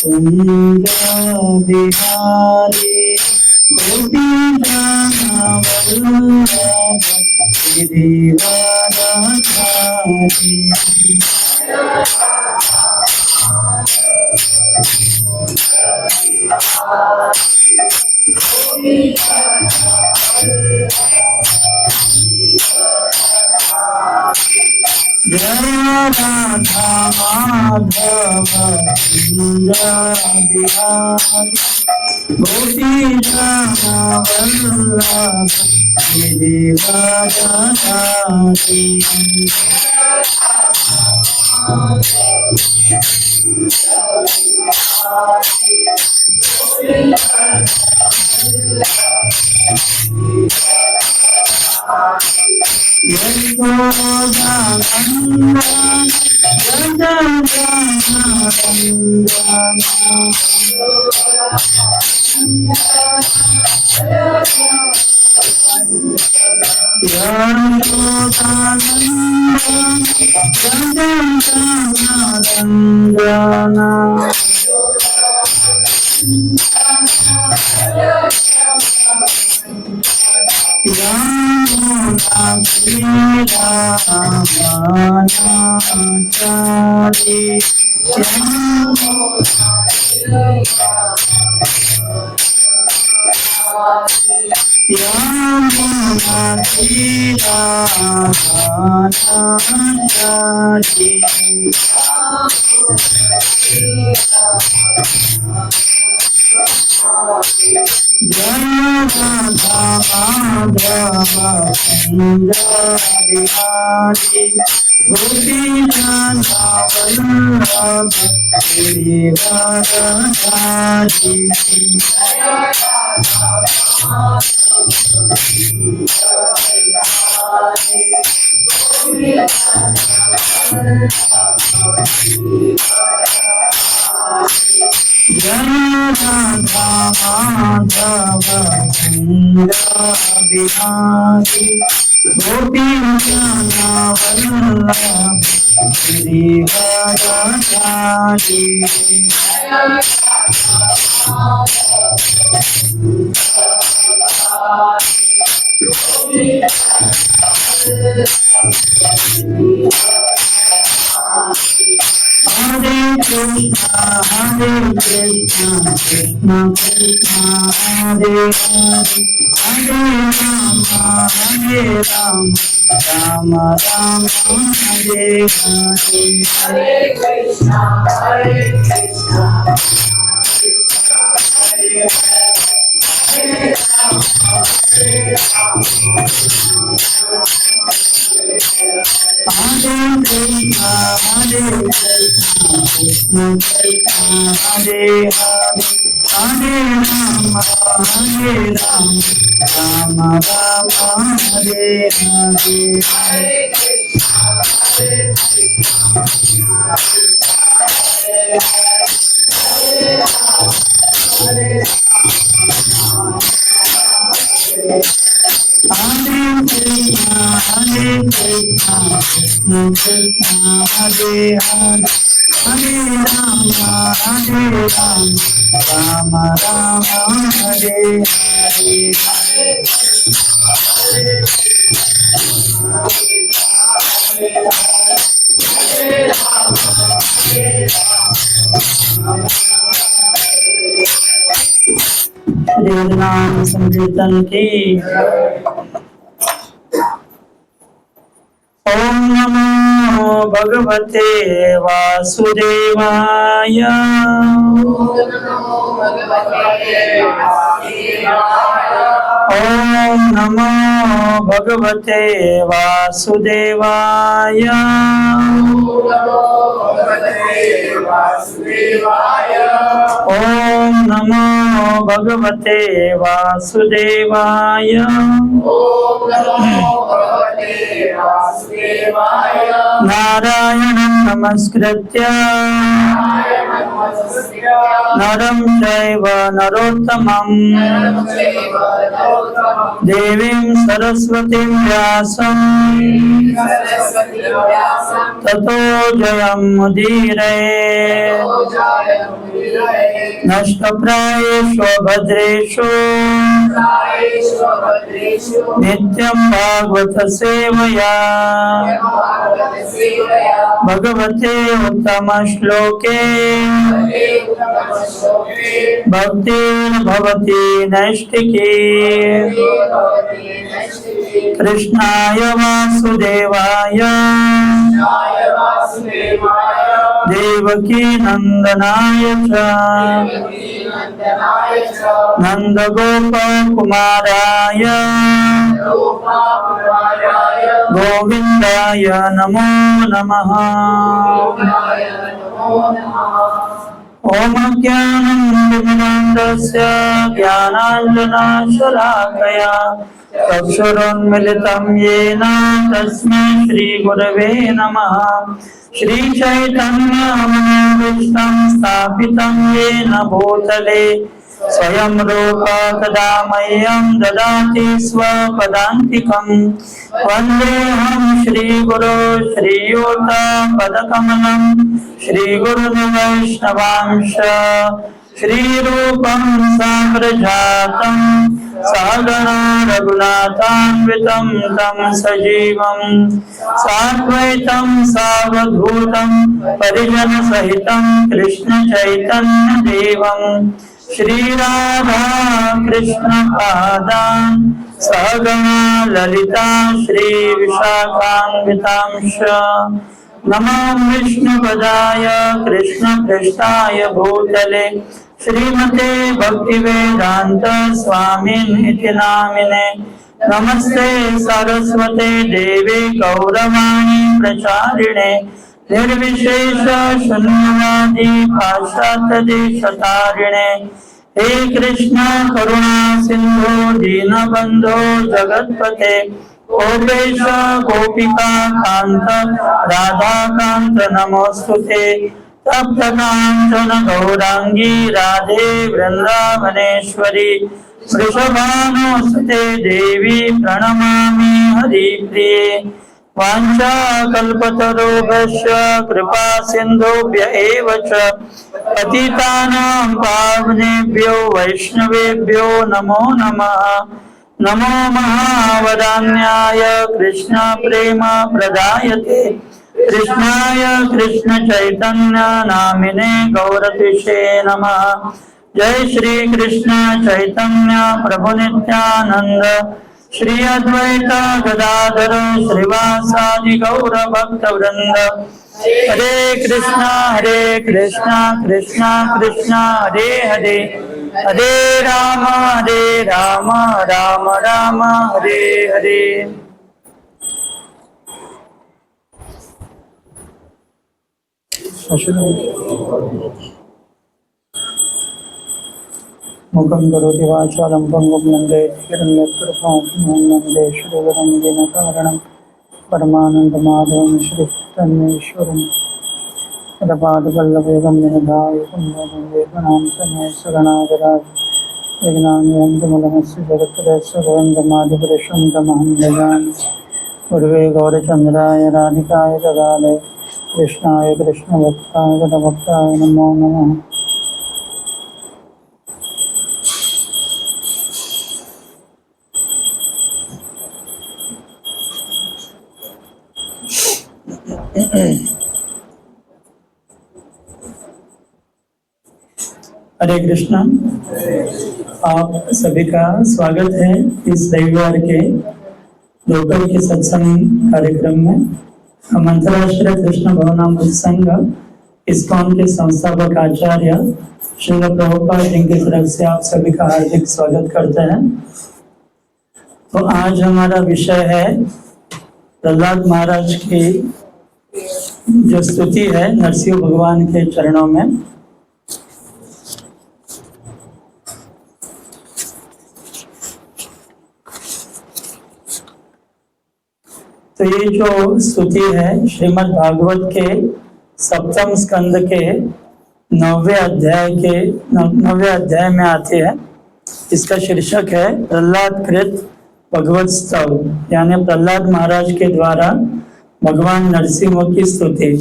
कुंज बिहारी गोपीनाथ वल्लभ गिरिवरधारी। जय राधा माधव कुंज बिहारी गोपीनाथ वल्लभ गिरिवरधारी। यशोदानंदन गजानन नाम संकीर्तन की। ओम नमो भगवते वासुदेवाय। ओम नमो भगवते वासुदेवाय। ओम नमो भगवते वासुदेवाय। नारायणं नमस्कृत्य नरं चैव नरोत्तमं देवीं सरस्वतीं व्यासं ततो जयमुदीरये नष्टप्रायेषु भद्रेषु नित्यं भागवत सेवया भगवते उत्तम श्लोके भक्तिर्भवति नैष्टिकी कृष्णाय वासुदेवाय देवकी नंदनाय च नंदगोपकुमाराय गोविंदाय नमो नमः। ओम ज्ञानंदस्य ज्ञानांजनशलाकया चक्षुरुन्मिलितं येन तस्मै श्रीगुरवे नमः। श्रीचैतन्यमनोभीष्टं स्थापितं येन भूतले स्वयं रूप कदा मह्यं ददाति स्वपदान्तिकं। वन्देऽहं श्रीगुरो श्रीयुतपदकमलं श्रीगुरुवैष्णवांश श्रीरूपं साग्रजातं सहगणा रघुनाथान्वितं तं सजीवं साद्वैतं सावधूतं परिजनसहितं कृष्णचैतन्यदेवं श्रीराधा कृष्णपादान् सहगणा ललिता श्रीविशाखान्वितांश नमो विष्णुपदाय कृष्णपृष्ठाय भूतले श्रीमते भक्तिवेदांत स्वामिनिति नामिने नमस्ते सरस्वते देवे गौरवाणी प्रचारिणे निर्विशेष शून्यवादी पाश्चात्यदेशतारिणे हे कृष्ण करुणा सिंधु दीनबंधो जगत्पते गोपेश गोपिका कांत राधा कांत नमोस्तुते तप्त कांचन गौरांगी राधे वृंदावनेश्वरी वृषभानुसुते देवी प्रणमामि हरिप्रिये वाञ्छाकल्पतरुभ्यश्च कृपा सिन्धुभ्य एव च पतितानां पावनेभ्यो वैष्णवेभ्यो नमो नमः। नमो महावदान्याय कृष्ण प्रेम प्रदायते कृष्णाय कृष्ण चैतन्य नामिने गौरतिषे नमः। जय श्री कृष्ण चैतन्य प्रभु नित्यानंद श्री अद्वैत गदाधर श्रीवासादि गौर भक्त वृंद हरे कृष्णा कृष्णा कृष्णा हरे हरे हरे राम राम राम हरे हरे। मुखं करोति वाचालं पङ्गुं लङ्घयति वन्दे श्रीगुरुं दीनकारणं परमानन्दमाधवं श्रीचैतन्येश्वरं यदपादपल्लवेगं निधाय वन्दे समे सगणागराज विघ्नान्यन्तमुलमस्य जगत्त्रयस्य गोविन्दमादिपुरुषं तमहं भजामि। गुरुवे गौरचन्द्राय राधिकाय तदालय कृष्णाय कृष्णभक्ताय तदभक्ताय नमो नमः। हरे कृष्णा। आप सभी का स्वागत है इस रविवार के दोपहर के सत्संग कार्यक्रम में। हम अंतर्राष्ट्रीय कृष्ण भवनामृत संघ इस्कॉन के संस्थापक आचार्य श्रील प्रभुपाद जी की तरफ से आप सभी का हार्दिक स्वागत करते हैं। तो आज हमारा विषय है प्रहलाद महाराज की जो स्तुति है नरसिंह भगवान के चरणों में। तो ये जो स्तुति है श्रीमद् भागवत के सप्तम स्कंद के 9वें अध्याय में आती है। इसका शीर्षक है प्रहलाद कृत भगवत स्तव, यानी प्रहलाद महाराज के द्वारा भगवान नरसिंह की स्तुति।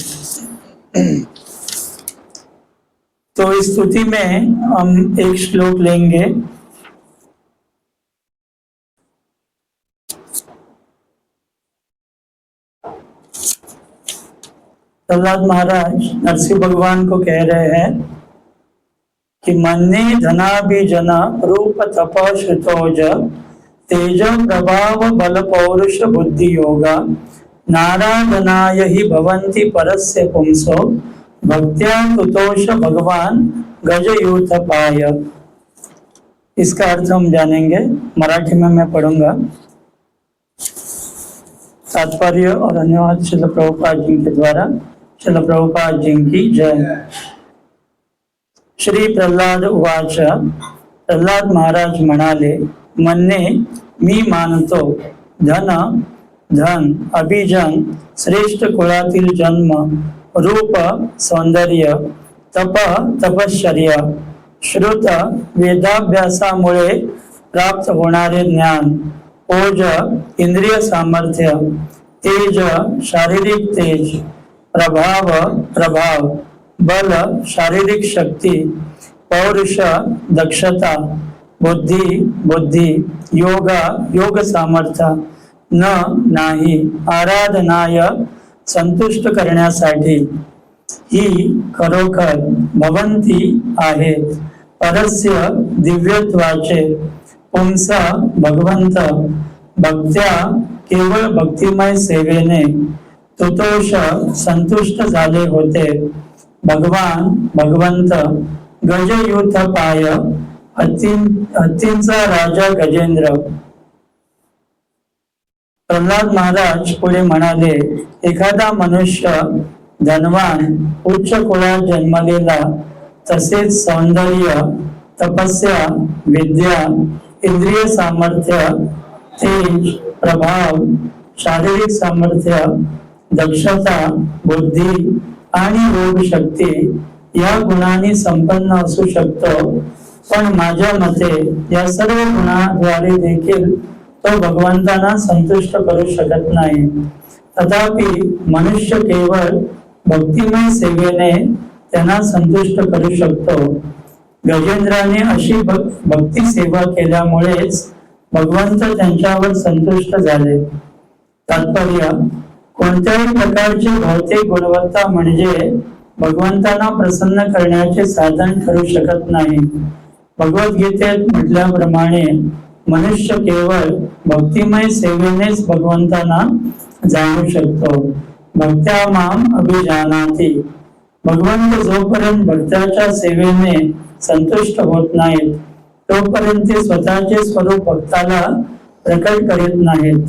तो इस स्तुति में हम एक श्लोक लेंगे। प्रहलाद महाराज नरसिंह भगवान को कह रहे हैं कि मन्ने धनाभिजन रूप तप श्रुतोज तेज प्रभाव बल पौरुष बुद्धि योगा नारायणाय ही भवन्ति परस्य पुंसो भक्त्या तुतोष भगवान गजयूथपाय। इसका अर्थ हम जानेंगे, मराठी में मैं पढ़ूंगा। तात्पर्य और धन्यवाद श्रील प्रभुपाद जी के द्वारा। श्रील प्रभुपाद जी की जय। श्री प्रल्हाद उवाच, प्रल्हाद महाराज म्हणाले, मन्ने मी मानतो धन अभिजन श्रेष्ठ कुळातील जन्म रूप सौंदर्य तप तपश्चर्या श्रुत वेदाभ्यासामुळे प्राप्त होणारे ज्ञान ओज इंद्रिय सामर्थ्य तेज शारीरिक तेज प्रभाव बल शारीरिक शक्ती पौरुष दक्षता बुद्धी योग सामर्थ्य नाही आराधनाय संतुष्ट करण्यासाठी ही खरोखर भवंती आहेत परस्य दिव्यत्वाचे पुंसा भगवंत भक्त्या केवळ भक्तिमय सेवेने तुतोष संतुष्ट झाले होते। भगवंत गजयूथपाय हत्तींचा राजा गजेंद्र। प्रल्हाद महाराज पुढे म्हणाले, एखादा मनुष्य धनवान उच्च कुळात जन्मलेला तसेच सौंदर्य तपस्या विद्या इंद्रिय सामर्थ्य तेज प्रभाव शारीरिक सामर्थ्य दक्षता बुद्धी आणि योग शक्ती या गुणांनी संपन्न असू शकतो, पण माझ्या मते या सर्व गुणांद्वारे देखील तो भगवंतांना संतुष्ट करू शकत नाही। तथापि मनुष्य केवळ भक्तिमय सेवेने त्यांना संतुष्ट करू शकतो। गजेंद्राने अशी भक्ती सेवा केल्यामुळेच भगवंत त्यांच्यावर संतुष्ट झाले। तात्पर्य, कोणत्याही प्रकारची भौतिक गुणवत्ता म्हणजे भगवंतांना प्रसन्न करण्याचे साधन ठरू शकत नाही। भगवद्गीतेत म्हटल्याप्रमाणे मनुष्य केवळ भक्तिमय सेवेनेच भगवंतांना जाणू शकतो। भक्त्या माम अभिजानाति। भगवंत जोपर्यंत भक्ताच्या सेवेने संतुष्ट होत नाहीत तोपर्यंत ते स्वतःचे स्वरूप भक्ताला प्रकट करीत नाहीत।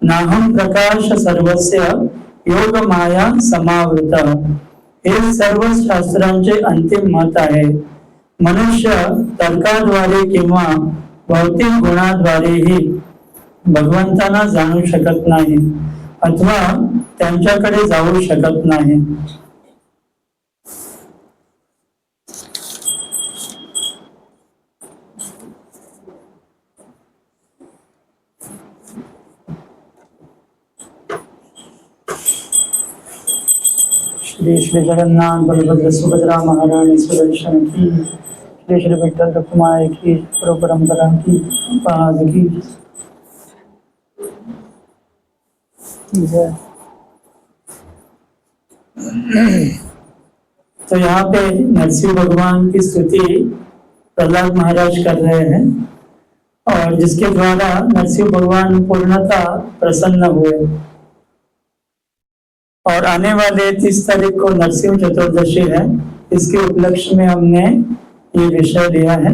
नाहम प्रकाश सर्वस्य योग माया समावृत। हे सर्व शास्त्रांचे अंतिम मत आहे। मनुष्य तर्काद्वारे किंवा भौतिक गुणाद्वारेही भगवंतांना जाणू शकत नाही अथवा त्यांच्याकडे जाऊ शकत नाही। श्री श्री जगन्नाथ बलभद्र सुभद्रा महारानी सुदर्शन की, श्री श्री विठ्ठल रखुमाई की, गुरु परंपरा की, पाद की जय। तो यहाँ पे नरसिंह भगवान की स्तुति प्रहलाद महाराज कर रहे हैं और जिसके द्वारा नरसिंह भगवान पूर्णतः प्रसन्न हुए। और आने वाले 30 तारीख को नरसिंह चतुर्दशी है, इसके उपलक्ष्य में हमने ये विषय लिया है।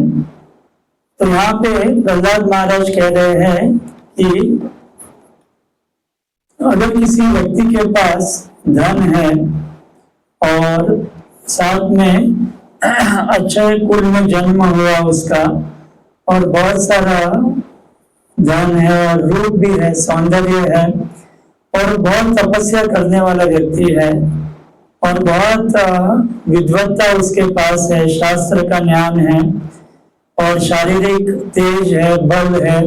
तो यहाँ पे प्रहलाद महाराज कह रहे हैं कि अगर किसी व्यक्ति के पास धन है और साथ में अच्छे कुल में जन्म हुआ उसका और बहुत सारा धन है और रूप भी है सौंदर्य है और बहुत तपस्या करने वाला व्यक्ति है और बहुत विद्वत्ता उसके पास है, शास्त्र का ज्ञान है और शारीरिक तेज है, बल है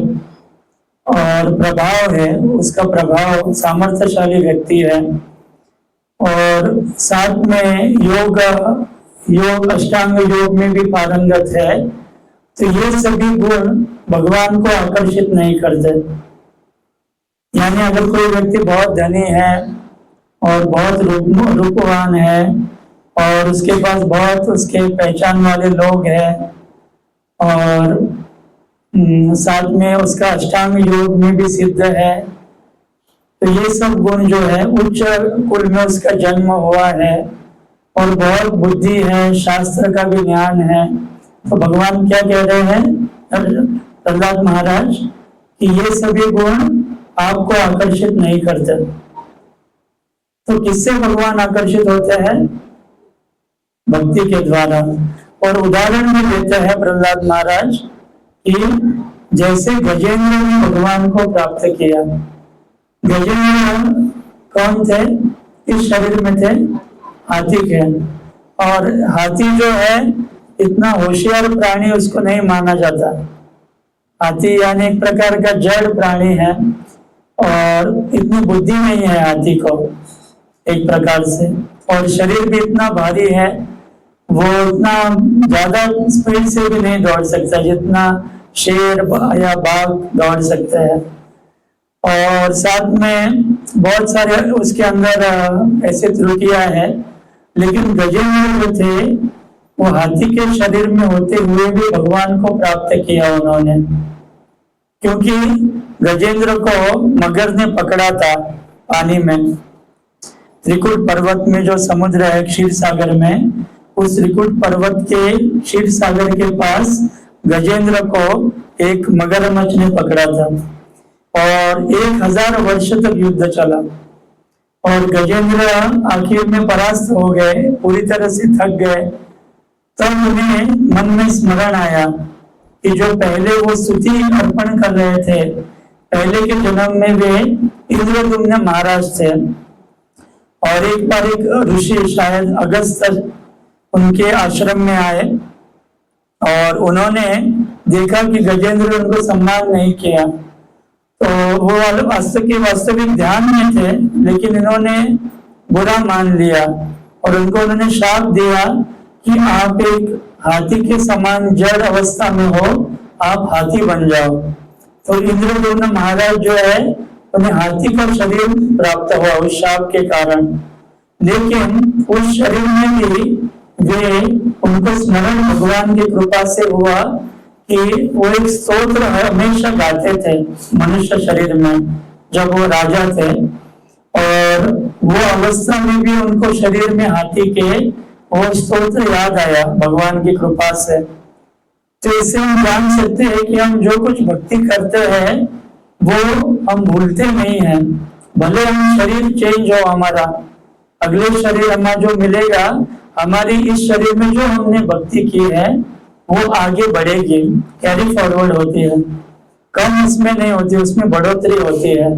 और प्रभाव है, उसका प्रभाव सामर्थ्यशाली व्यक्ति है। और साथ में योग अष्टांग योग में भी पारंगत है। तो ये सभी गुण भगवान को आकर्षित नहीं करते। यानी अगर कोई व्यक्ति बहुत धनी है और बहुत रूपवान है और उसके पास बहुत उसके पहचान वाले लोग हैं और साथ में उसका अष्टांग योग में भी सिद्ध है, तो ये सब गुण जो है, उच्च कुल में उसका जन्म हुआ है और बहुत बुद्धि है, शास्त्र का भी ज्ञान है, तो भगवान क्या कह रहे हैं प्रहलाद महाराज कि ये सभी गुण आपको आकर्षित नहीं करते। तो किससे भगवान आकर्षित होते हैं? भक्ति के द्वारा। और उदाहरण भी देते हैं प्रहलाद महाराज कि जैसे गजेंद्र ने भगवान को प्राप्त किया। गजेंद्र कौन थे? इस शरीर में थे, हाथी के। और हाथी जो है इतना होशियार प्राणी उसको नहीं माना जाता। हाथी यानी एक प्रकार का जड़ प्राणी है और इतनी बुद्धि नहीं है हाथी को एक प्रकार से, और शरीर भी इतना भारी है, वो इतना ज्यादा स्पीड से भी नहीं दौड़ सकता जितना शेर या बाघ दौड़ सकते हैं। और साथ में बहुत सारे उसके अंदर ऐसे त्रुटियां हैं, लेकिन गजेंद्र जो थे वो हाथी के शरीर में होते हुए भी भगवान को प्राप्त किया उन्होंने, क्योंकि गजेंद्र को मगर ने पकड़ा था पानी में। त्रिकुट पर्वत में जो समुद्र है क्षीर सागर में, उस त्रिकुट पर्वत के क्षीर सागर के पास गजेंद्र को एक मगरमच्छ ने पकड़ा था और 1000 वर्ष तक युद्ध चला और गजेंद्र आखिर में परास्त हो गए, पूरी तरह से थक गए। तब उन्हें मन में स्मरण आया कि जो पहले वो स्तुति अर्पण कर रहे थे, पहले के जन्म में वे इंद्रदुम्न महाराज थे और एक बार एक ऋषि शायद अगस्त उनके आश्रम में आए और उन्होंने देखा कि गजेंद्र उनको सम्मान नहीं किया, तो वो वास्तविक ध्यान में थे, लेकिन इन्होंने बुरा मान लिया और उन्होंने श्राप दिया कि आप एक हाथी के समान जड़ अवस्था में हो, आप हाथी बन जाओ। तो इंद्रदुम्न महाराज जो है उन्हें हाथी का शरीर प्राप्त हुआ उस श्राप के कारण, लेकिन उस शरीर में भी वे उनको स्मरण भगवान की कृपा से हुआ कि वो एक स्तोत्र हमेशा गाते थे मनुष्य शरीर में जब वो राजा थे, और वो अवस्था में भी उनको शरीर में हाथी के वो स्तोत्र याद आया भगवान की कृपा से। तो इससे हम जान सकते हैं कि हम जो कुछ भक्ति करते हैं वो हम भूलते नहीं हैं, भले हम शरीर चेंज हो, हमारा अगले शरीर हमारा जो मिलेगा, हमारी इस शरीर में जो हमने भक्ति की है वो आगे बढ़ेगी, कैरी फॉरवर्ड होती है, कम उसमें नहीं होती, उसमें बढ़ोतरी होती है।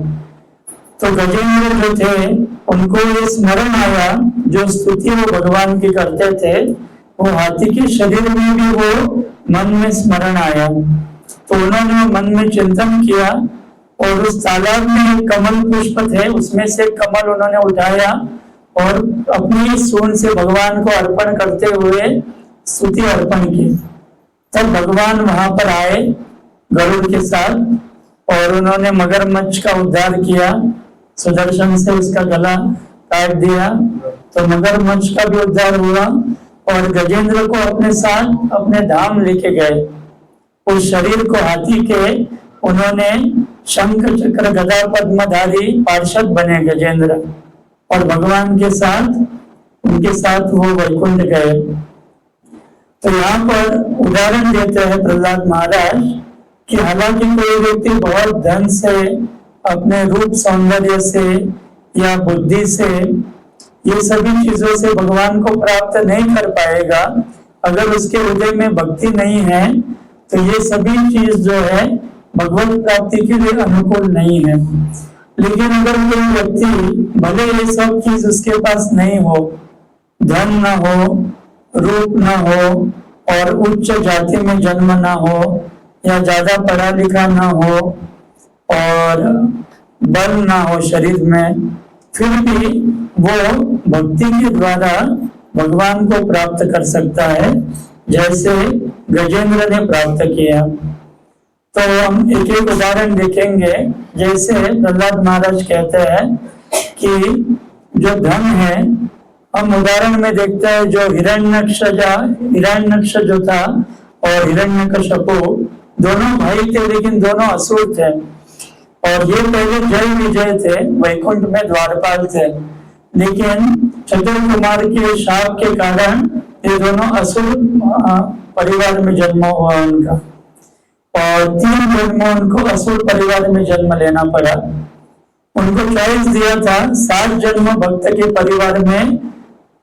तो गजेंद्र जो थे उनको ये स्मरण आया, जो स्तुति वो भगवान की करते थे वो हाथी के शरीर में भी वो मन में स्मरण आया। तो उन्होंने मन में चिंतन किया और उस तालाब में एक कमल पुष्प थे, उसमें से कमल उन्होंने उठाया और अपनी सूंड से भगवान को अर्पण करते हुए स्तुति अर्पण की। तब भगवान वहां पर आए गरुड़ के साथ और उन्होंने मगरमच्छ का उद्धार किया, सुदर्शन से उसका गला काट दिया, तो मगरमच्छ का भी उद्धार हुआ और गजेंद्र को अपने साथ अपने धाम लेके गए। उस शरीर को हाथी के उन्होंने शंख चक्र गदा पद्मधारी पार्षद बने गजेंद्र, और भगवान के साथ उनके साथ वो वैकुंठ गए। तो यहाँ पर उदाहरण देते हैं प्रहलाद महाराज कि हालांकि कोई व्यक्ति बहुत धन से, अपने रूप सौंदर्य से या बुद्धि से, ये सभी चीजों से भगवान को प्राप्त नहीं कर पाएगा, अगर उसके हृदय में भक्ति नहीं है तो ये सभी चीज जो है भगवत प्राप्ति के लिए अनुकूल नहीं है। लेकिन अगर कोई व्यक्ति भले ये सब चीज उसके पास नहीं हो, धन न हो, रूप न हो और उच्च जाति में जन्म न हो या ज्यादा पढ़ा लिखा न हो और बल ना हो शरीर में, फिर भी वो भक्ति के द्वारा भगवान को प्राप्त कर सकता है, जैसे गजेंद्र ने प्राप्त किया। तो हम एक एक उदाहरण देखेंगे। जैसे प्रहलाद महाराज कहते हैं कि जो धन है, हम उदाहरण में देखते हैं जो हिरण्यक्ष जो था और हिरण्यकशिपु दोनों भाई थे, लेकिन दोनों असुर थे और ये पहले जय विजय थे, वैकुंठ में द्वारपाल थे, लेकिन चतुर कुमार के शाप के कारण ये दोनों असुर परिवार में जन्म हुआ उनका, और 3 जन्म उनको असुर परिवार में जन्म लेना पड़ा। उनको चॉइस दिया था 7 जन्म भक्त के परिवार में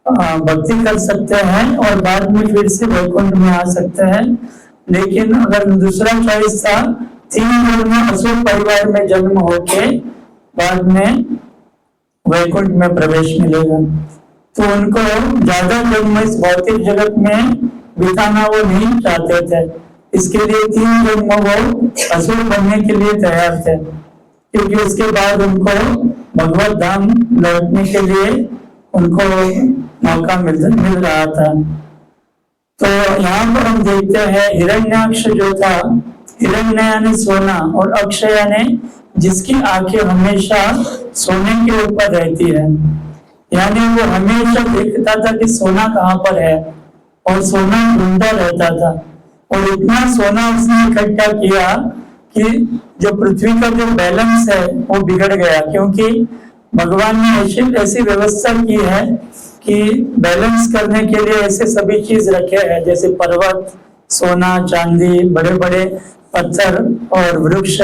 भक्ति कर सकते हैं और बाद में फिर से वैकुंठ में आ सकते हैं, लेकिन अगर दूसरा चॉइस था 3 जन्म असुर परिवार में जन्म होके बाद में वैकुंठ में प्रवेश मिलेगा। तो उनको ज्यादा जन्म इस भौतिक जगत में बिताना वो नहीं चाहते थे, इसके लिए 3 जन्म वो असुर बनने के लिए तैयार थे, क्योंकि उसके बाद उनको भगवत धाम लौटने के लिए उनको मौका मिल रहा था। तो यहाँ पर हम देखते हैं हिरण्याक्ष जो था, हिरण्य यानी सोना और अक्षय यानी जिसकी आंखें हमेशा सोने के ऊपर रहती है, यानी वो हमेशा देखता था कि सोना कहाँ पर है और सोना ढूंढता रहता था। और इतना सोना उसने इकट्ठा किया कि जो पृथ्वी का जो बैलेंस है वो बिगड़ गया, क्योंकि भगवान ने ऐसी व्यवस्था की है कि बैलेंस करने के लिए ऐसे सभी चीज रखे हैं, जैसे पर्वत, सोना, चांदी, बड़े बड़े पत्थर और वृक्ष,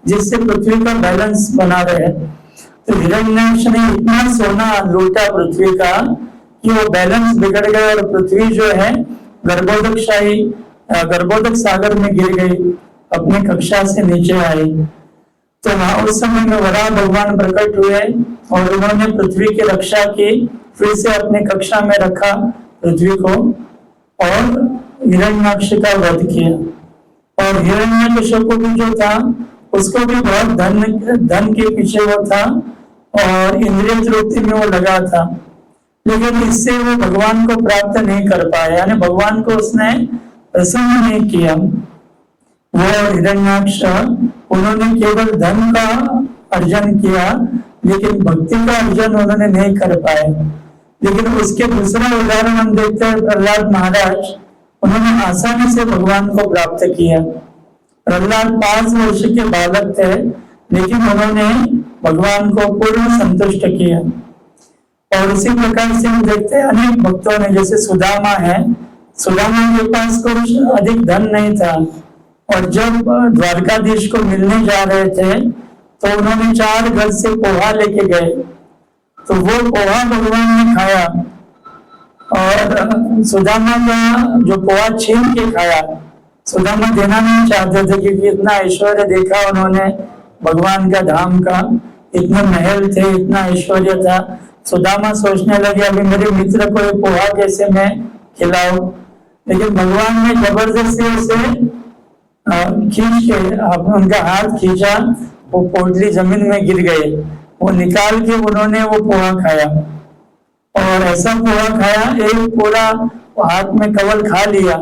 जिससे पृथ्वी का बैलेंस बना रहे। तो हिरण्याक्ष ने इतना सोना लूटा पृथ्वी का कि वो बैलेंस बिगड़ गया और पृथ्वी जो है गर्भोदक सागर में गिर गई, अपनी कक्षा से नीचे आई। तो हाँ, उस समय में वराह भगवान प्रकट हुए और उन्होंने पृथ्वी की रक्षा की, फिर से अपने कक्षा में रखा पृथ्वी को और हिरण्याक्ष का वध किया। और हिरण्यकशिपु भी जो था उसको भी बहुत धन के पीछे वो था और इंद्रिय तृप्ति में वो लगा था, लेकिन इससे वो भगवान को प्राप्त नहीं कर पाया, यानी भगवान को उसने प्रसन्न नहीं किया। वो हिरण्याक्ष उन्होंने केवल धन का अर्जन किया, लेकिन भक्ति का अर्जन उन्होंने नहीं कर पाए। लेकिन उसके दूसरा उदाहरण हम देखते हैं प्रहलाद महाराज, उन्होंने आसानी से भगवान को प्राप्त किया। प्रहलाद 5 वर्ष के बालक थे, लेकिन उन्होंने भगवान को पूर्ण संतुष्ट किया। और उसी प्रकार से हम देखते हैं अनेक भक्तों ने, जैसे सुदामा है, सुदामा के पास कुछ अधिक धन नहीं था और जब द्वारकाधीश को मिलने जा रहे थे तो उन्होंने 4 घर से पोहा लेके गए, तो वो पोहा भगवान ने खाया और सुदामा का जो पोहा छीन के खाया। सुदामा देना नहीं चाहते थे, क्योंकि इतना ऐश्वर्य देखा उन्होंने भगवान का धाम का, इतने महल थे, इतना ऐश्वर्य था। सुदामा सोचने लगे अभी मेरे मित्र को पोहा कैसे मैं खिलाऊं, लेकिन भगवान ने जबरदस्ती उसे खींच के उनका हाथ खींचा, वो पोटली जमीन में गिर गए, वो निकाल के उन्होंने वो पोहा खाया। और ऐसा पोहा खाया, एक पूरा हाथ में कवल खा लिया,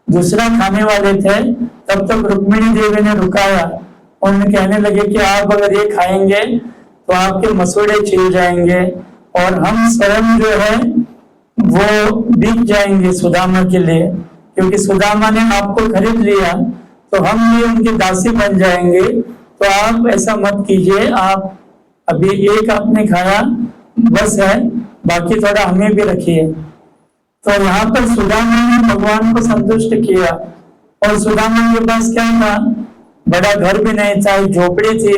दूसरा खाने वाले थे, तब तक रुक्मिणी देवी ने रुकाया। उन्होंने कहने लगे कि आप अगर ये खाएंगे तो आपके मसूड़े छिल जाएंगे और हम स्वयं जो है वो बिक जाएंगे सुदामा के लिए, क्योंकि सुदामा ने आपको खरीद लिया तो हम भी उनके दासी बन जाएंगे। तो आप ऐसा मत कीजिए, आप अभी एक आपने खाया बस है, बाकी थोड़ा हमें भी रखिए। तो यहाँ पर सुदामा ने भगवान को संतुष्ट किया। और सुदामा के पास क्या था, बड़ा घर भी नहीं था, झोपड़ी थी,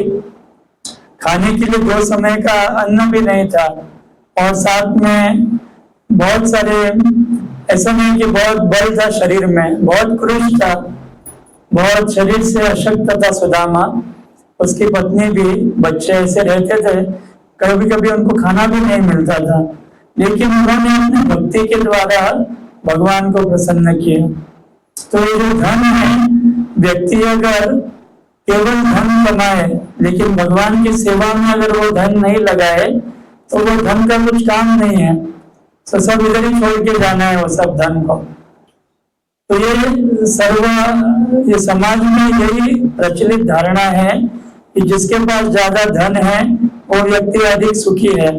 खाने के लिए 2 समय का अन्न भी नहीं था, और साथ में बहुत सारे, ऐसा नहीं कि बहुत बल था शरीर में, बहुत क्रूर था, बहुत शरीर से अशक्त था सुदामा। उसकी पत्नी भी, बच्चे ऐसे रहते थे, कभी कभी उनको खाना भी नहीं मिलता था, लेकिन उन्होंने अपनी भक्ति के द्वारा भगवान को प्रसन्न किया। तो ये जो धन है, व्यक्ति अगर केवल धन कमाए लेकिन भगवान की सेवा में अगर वो धन नहीं लगाए तो वो धन का कुछ काम नहीं है, तो सब इधर ही छोड़ के जाना है वो सब धन को। तो ये समाज में यही प्रचलित धारणा है कि जिसके पास ज्यादा धन है वो व्यक्ति अधिक सुखी है।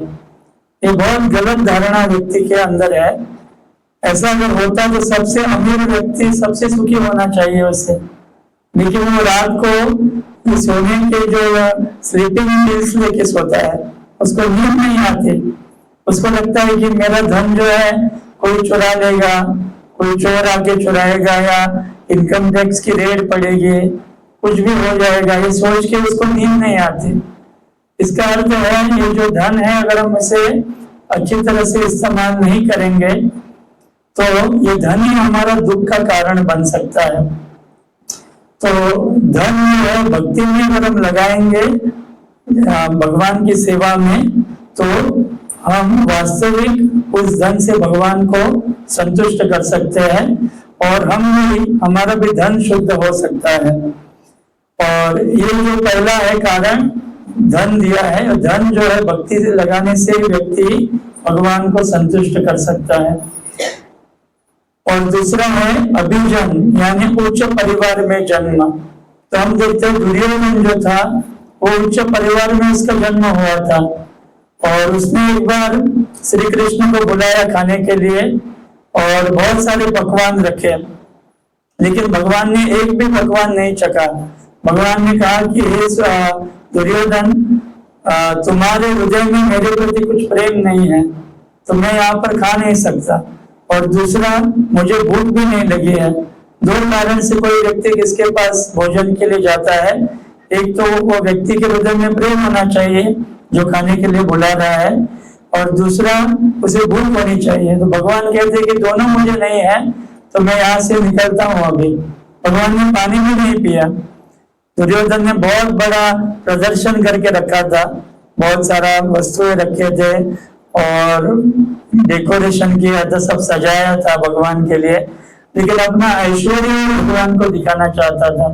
ये बहुत गलत धारणा व्यक्ति के अंदर है। ऐसा अगर होता तो सबसे अमीर व्यक्ति सबसे सुखी होना चाहिए उससे, लेकिन वो रात को सोने के जो स्लीपिंग पिल्स लेके सोता है, उसको नींद नहीं आती। उसको लगता है कि मेरा धन जो है कोई चुरा लेगा, कोई चोर आके चुराएगा, या इनकम टैक्स की रेड पड़ेगी, कुछ भी हो जाएगा, ये सोच के उसको नींद नहीं आती। इसका अर्थ है ये जो धन है अगर हम इसे अच्छी तरह से इस्तेमाल नहीं करेंगे तो ये धन ही हमारा दुख का कारण बन सकता है। तो धन जो है भक्ति में अगर हम लगाएंगे भगवान की सेवा में, तो हम वास्तविक उस धन से भगवान को संतुष्ट कर सकते हैं और हमारा भी धन शुद्ध हो सकता है। और ये जो पहला है कारण धन दिया है, धन जो है भक्ति से लगाने से व्यक्ति भगवान को संतुष्ट कर सकता है। और दूसरा है अभिजन, यानी उच्च परिवार में जन्म। तो हम देखते हैं दुर्योधन जो था वो उच्च परिवार में उसका जन्म हुआ था और उसने एक बार श्री कृष्ण को बुलाया खाने के लिए और बहुत सारे पकवान रखे, लेकिन भगवान ने एक भी पकवान नहीं चखा। भगवान ने कहा कि हे दुर्योधन, तुम्हारे हृदय में मेरे प्रति कुछ प्रेम नहीं है तो मैं यहाँ पर खा नहीं सकता, और दूसरा मुझे भूख भी नहीं लगी है। दो कारण से कोई व्यक्ति किसके पास भोजन के लिए जाता है, एक तो वो व्यक्ति के हृदय में प्रेम होना चाहिए जो खाने के लिए बुला रहा है, और दूसरा उसे भूख होनी चाहिए। तो भगवान कहते हैं कि दोनों मुझे नहीं है तो मैं यहाँ से निकलता हूँ। अभी भगवान ने पानी भी नहीं पिया। दुर्योधन ने बहुत बड़ा प्रदर्शन करके रखा था, बहुत सारा वस्तुएं रखे थे और डेकोरेशन किया था, सब सजाया था भगवान के लिए, लेकिन अपना ऐश्वर्य भगवान को दिखाना चाहता था।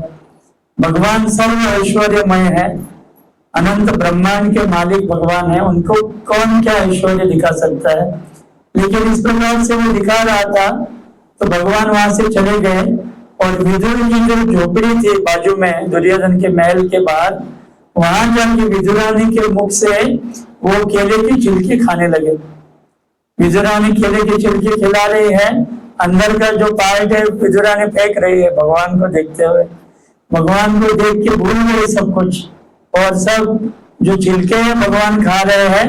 भगवान सर्व ऐश्वर्यमय है, अनंत ब्रह्मांड के मालिक भगवान है, उनको कौन क्या ऐश्वर्य दिखा सकता है। लेकिन इस प्रकार से वो दिखा रहा था तो भगवान वहां से चले गए और विदुर की जो झोपड़ी थी बाजू में दुर्योधन के महल के बाहर, वहां जाके विदुरानी के मुख से वो केले की छिलके खाने लगे। विदुरानी केले की छिलके खिला रही है, अंदर का जो पार्ट है विदुरानी फेंक रही है भगवान को देखते हुए। भगवान को देख के भूल गए सब कुछ, और सब जो छिलके हैं भगवान खा रहे हैं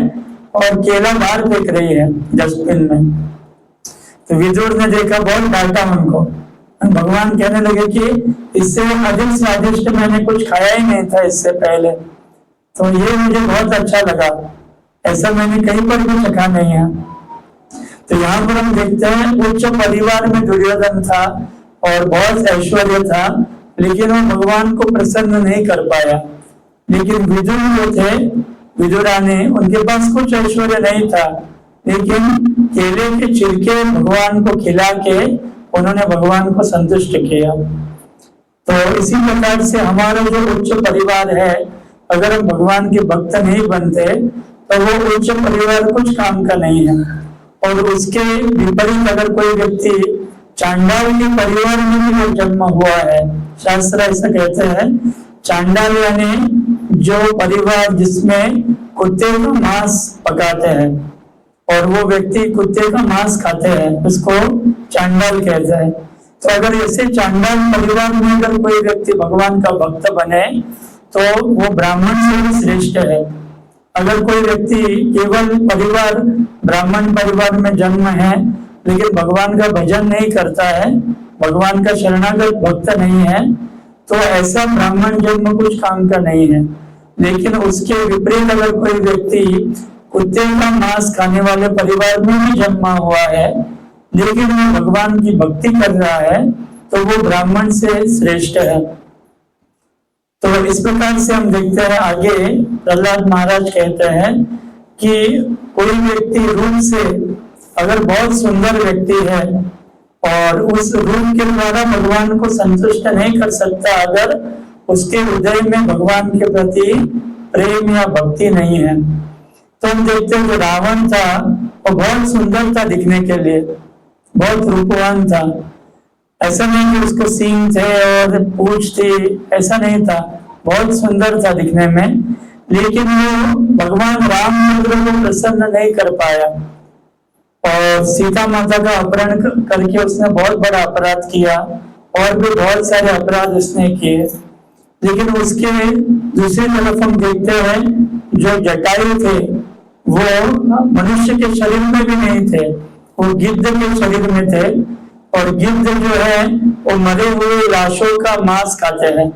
और केला बाहर फेंक रही है डस्टबिन में। तो विदुर ने देखा, बहुत डांटा उनको। भगवान कहने लगे कि इससे अधिक स्वादिष्ट मैंने कुछ खाया ही नहीं था इससे पहले, तो ये मुझे बहुत अच्छा लगा, ऐसा मैंने कहीं पर भी चखा नहीं है। तो यहाँ पर हम देखते हैं उच्च परिवार में दुर्योधन था और बहुत ऐश्वर्य था, लेकिन वो भगवान को प्रसन्न नहीं कर पाया। लेकिन विदुर जो थे, विदुरानी, उनके पास कुछ ऐश्वर्य नहीं था, लेकिन केले के छिलके भगवान को खिला के उन्होंने भगवान को संतुष्ट किया। तो इसी प्रकार से हमारा जो उच्च परिवार है, अगर हम भगवान के भक्त नहीं बनते तो वो उच्च परिवार कुछ काम का नहीं है। और उसके विपरीत अगर कोई व्यक्ति चांडाल के परिवार में भी जन्म हुआ है, शास्त्र ऐसा कहते हैं, चांडाल यानी जो परिवार जिसमें कुत्ते का मांस पकाते हैं और वो व्यक्ति कुत्ते का मांस खाते हैं, उसको चांडाल कहते हैं। तो अगर ऐसे चांडाल परिवार में अगर कोई व्यक्ति भगवान का भक्त बने तो वो ब्राह्मण से भी श्रेष्ठ है। अगर कोई व्यक्ति केवल परिवार ब्राह्मण परिवार में जन्म है लेकिन भगवान का भजन नहीं करता है, भगवान का शरणागत भक्त नहीं है, तो ऐसा ब्राह्मण जन्म कुछ काम का नहीं है। लेकिन उसके विपरीत अगर कोई व्यक्ति कुत्ते का मांस खाने वाले परिवार में भी जन्मा हुआ है लेकिन वो भगवान की भक्ति कर रहा है तो वो ब्राह्मण से श्रेष्ठ है। तो इस प्रकार से हम देखते हैं आगे प्रहलाद महाराज कहते हैं कि कोई व्यक्ति रूप से अगर बहुत सुंदर व्यक्ति है और उस रूप के द्वारा भगवान को संतुष्ट नहीं कर सकता अगर उसके हृदय में भगवान के प्रति प्रेम या भक्ति नहीं है। तो हम देखते हैं जो रावण था वो बहुत सुंदर था दिखने के लिए, बहुत रूपवान था। ऐसा नहीं कि उसको सींग थे और पूंछ थी, ऐसा नहीं था, बहुत सुंदर था दिखने में, लेकिन वो भगवान रामचंद्र को प्रसन्न नहीं कर पाया और सीता माता का अपहरण करके उसने बहुत बड़ा अपराध किया और भी बहुत सारे अपराध उसने किए। लेकिन उसके दूसरी तरफ हम देखते हैं जो जटायु थे वो मनुष्य के शरीर में भी नहीं थे, वो गिद्ध के शरीर में थे और गिद्ध जो है वो मरे हुए लाशों का मांस खाते हैं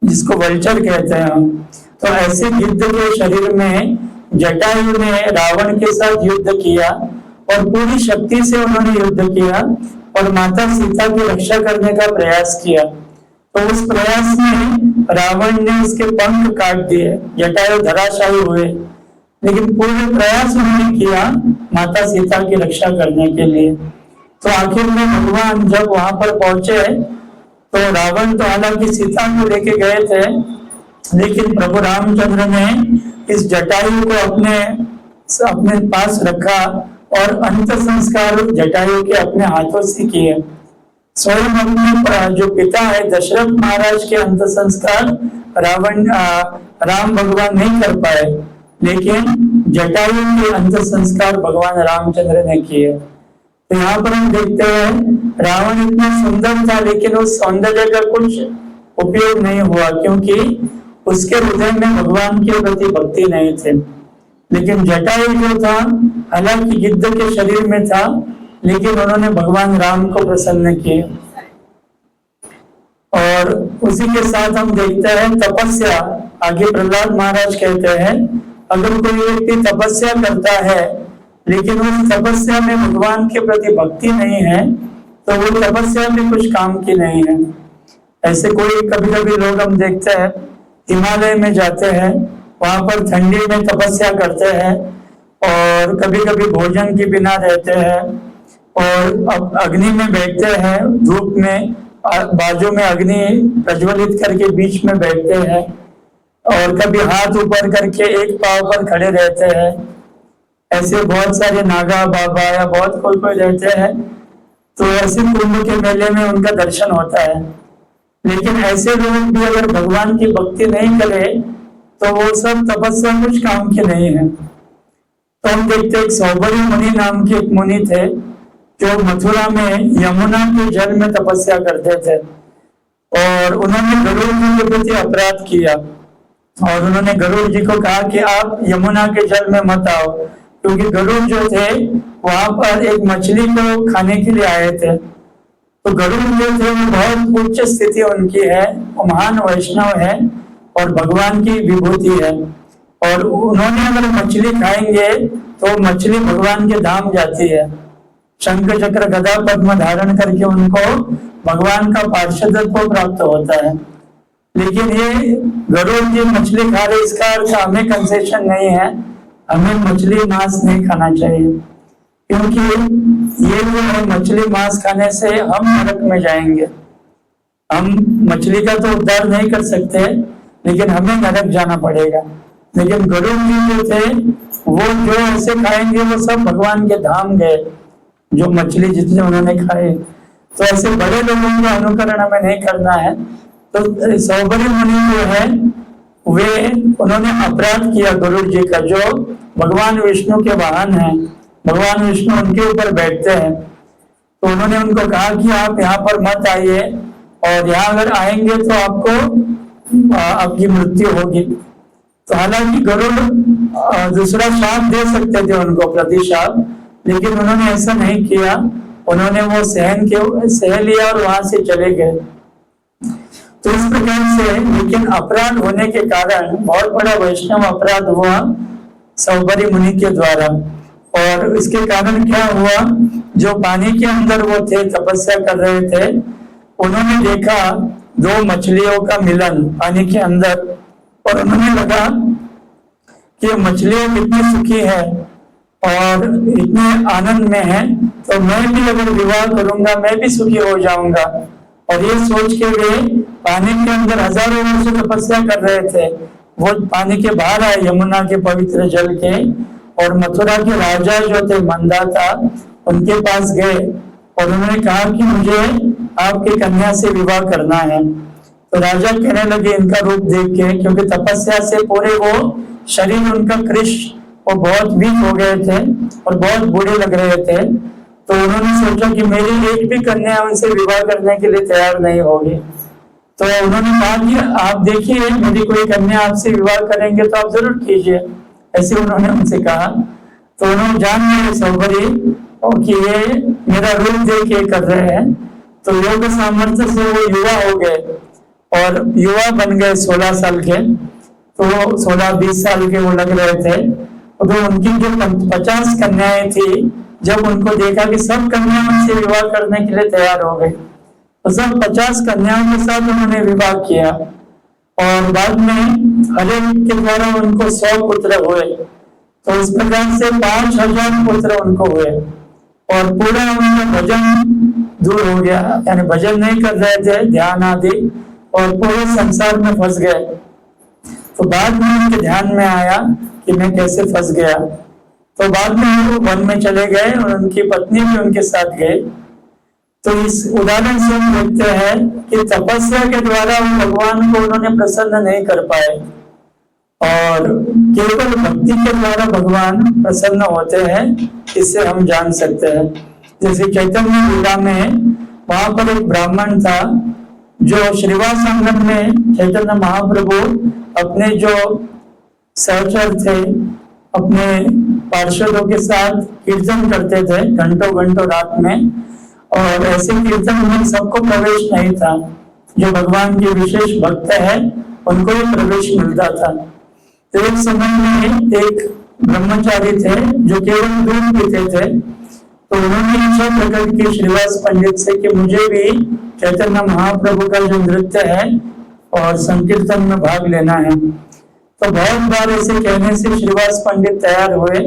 जिसको वल्चर कहते हैं हम। तो ऐसे गिद्ध के शरीर में जटायु ने रावण के साथ युद्ध किया और पूरी शक्ति से उन्होंने युद्ध किया और माता सीता की रक्षा करने का प्रयास किया। तो उस प्रयास में रावण ने उसके पंख काट दिए, जटायु धराशायी हुए, लेकिन पूरे प्रयास उन्होंने किया माता सीता की रक्षा करने के लिए। तो आखिर में भगवान जब वहां पर पहुंचे तो रावण तो हालांकि सीता को लेके गए थे, लेकिन प्रभु रामचंद्र ने इस जटायु को अपने पास रखा और अंत संस्कार जटायु के अपने हाथों से किए। स्वयं अपने जो पिता है दशरथ महाराज के अंत संस्कार राम भगवान नहीं कर पाए, लेकिन जटायु के अंत संस्कार भगवान रामचंद्र ने किए। तो यहाँ पर हम देखते हैं रावण इतना सुंदर था लेकिन उस सौंदर्य का कुछ उपयोग नहीं हुआ क्योंकि उसके हृदय में भगवान के प्रति भक्ति नहीं थे। लेकिन जटायु जो था हालांकि गिद्ध के शरीर में था लेकिन उन्होंने भगवान राम को प्रसन्न किए। और उसी के साथ हम देखते हैं तपस्या। आगे प्रहलाद महाराज कहते हैं अगर कोई व्यक्ति तपस्या करता है लेकिन उस तपस्या में भगवान के प्रति भक्ति नहीं है तो वो तपस्या भी कुछ काम की नहीं है। ऐसे कोई कभी कभी लोग हम देखते हैं हिमालय में जाते हैं, वहां पर ठंडी में तपस्या करते हैं और कभी कभी भोजन के बिना रहते हैं और अग्नि में बैठते हैं, धूप में बाजू में अग्नि प्रज्वलित करके बीच में बैठते हैं और कभी हाथ ऊपर करके एक पांव पर खड़े रहते हैं। ऐसे बहुत सारे नागा बाबा या बहुत कोई रहते हैं, तो ऐसे कुंभ के मेले में उनका दर्शन होता है। लेकिन ऐसे लोग भी अगर भगवान की भक्ति नहीं करे तो वो सब तपस्या कुछ काम के नहीं है। तो हम देखते हैं सौबरी मुनि नाम के एक मुनि थे जो मथुरा में यमुना के जल में तपस्या करते थे और उन्होंने गरुड़ जी के प्रति अपराध किया और उन्होंने गरुड़ जी को कहा कि आप यमुना के जल में मत आओ, क्योंकि गरुड़ जो थे वहां पर एक मछली को खाने के लिए आए थे। तो गरुड़ जो थे वो बहुत उच्च स्थिति उनकी है, वो महान वैष्णव है और भगवान की विभूति है और उन्होंने अगर मछली खाएंगे तो मछली भगवान के धाम जाती है, शंख चक्र गदा पद्म धारण करके उनको भगवान का पार्षदत्व प्राप्त होता है। लेकिन ये गरुड़ जी मछली खा रहे, इसका अर्थ हमें कंसेशन नहीं है, हमें मछली मांस नहीं खाना चाहिए, क्योंकि ये जो है मछली मांस खाने से हम नरक में जाएंगे। हम मछली का तो उद्धार नहीं कर सकते लेकिन हमें नरक जाना पड़ेगा। लेकिन गरुड़ जी जो थे वो जो ऐसे खाएंगे वो सब भगवान के धाम गए, जो मछली जितने उन्होंने खाए। तो ऐसे बड़े लोगों का अनुकरण हमें नहीं करना है। तो सौबरी मुनि जो है वे उन्होंने अपराध किया गरुड़ जी का, जो भगवान विष्णु के वाहन है, भगवान विष्णु उनके ऊपर बैठते हैं। तो उन्होंने उनको कहा कि आप यहाँ पर मत आइए और यहाँ अगर आएंगे तो आपकी मृत्यु होगी। तो हालांकि गरुड़ दूसरा शाप दे सकते थे उनको, प्रतिशाप, लेकिन उन्होंने ऐसा नहीं किया। उन्होंने वो सह लिया और वहां से चले गए। तो इस प्रकार से लेकिन अपराध होने के कारण बहुत बड़ा वैष्णव अपराध हुआ सौबरी मुनि के द्वारा। और इसके कारण क्या हुआ, जो पानी के अंदर वो थे तपस्या कर रहे थे, उन्होंने देखा दो मछलियों का मिलन पानी के अंदर, और उन्होंने लगा कि मछलियां कितनी सुखी है और इतने आनंद में है, तो मैं भी अगर विवाह करूंगा मैं भी सुखी हो जाऊंगा। और ये सोच के वे पानी के अंदर हजारों वर्ष तपस्या कर रहे थे। वो पानी के बाहर आए यमुना के पवित्र जल के, और मथुरा के राजा जो थे मंदाता उनके पास गए और उन्होंने कहा कि मुझे आपकी कन्या से विवाह करना है। तो राजा कहने लगे इनका रूप देख के, क्योंकि तपस्या से पूरे वो शरीर उनका कृश वो बहुत वीक हो गए थे और बहुत बूढ़े लग रहे थे। तो उन्होंने सोचा कि मेरी एक भी कन्या उनसे विवाह करने के लिए तैयार नहीं होगी। तो उन्होंने कहा कि आप देखिए मेरी कोई कन्या आपसे विवाह करेंगे तो आप जरूर कीजिए, ऐसे उन्होंने उनसे कहा। तो उन्होंने जान गए सौभरी कि ये मेरा रूप देख के कर रहे हैं। तो योग सामर्थ्य से वो युवा हो गए और युवा बन गए 16 साल के। तो 16-20 साल के वो लग रहे थे। तो उनकी जो 50 कन्याएं थी, जब उनको देखा कि सब कन्याएं उनसे विवाह करने के लिए तैयार हो गई, तो सब 50 कन्याओं के साथ उन्होंने विवाह किया। और बाद में हर एक के द्वारा उनको 100 पुत्र हुए। तो इस प्रकार से 5000 पुत्र उनको हुए और पूरा उनका भजन दूर हो गया, यानी भजन नहीं कर रहे थे ध्यान आदि, और पूरे संसार में फंस गए। तो बाद में उनके ध्यान में आया कि मैं कैसे फंस गया। तो बाद में वो वन में चले गए और उनकी पत्नी भी उनके साथ गई। तो इस उदाहरण से हम देखते हैं कि तपस्या के द्वारा भगवान को उन्होंने प्रसन्न नहीं कर पाए, और केवल भक्ति के द्वारा भगवान प्रसन्न होते हैं, इससे हम जान सकते हैं। जैसे चैतन्य लीला में वहां पर एक ब्राह्मण था जो श्रीवास आंगन में चैतन्य महाप्रभु अपने जो सहचर थे अपने पार्षदों के साथ कीर्तन करते थे घंटों घंटों रात में, और ऐसे कीर्तन में सबको प्रवेश नहीं था। जो भगवान के विशेष भक्त है उनको ही प्रवेश मिलता था। तो एक समय में एक ब्रह्मचारी थे जो केवल दूध पीते थे। तो उन्होंने इच्छा प्रकट की श्रीवास पंडित से कि मुझे भी चैतन्य महाप्रभु का जो नृत्य है और संकीर्तन में भाग लेना है। तो बहुत बार ऐसे कहने से श्रीवास पंडित तैयार हुए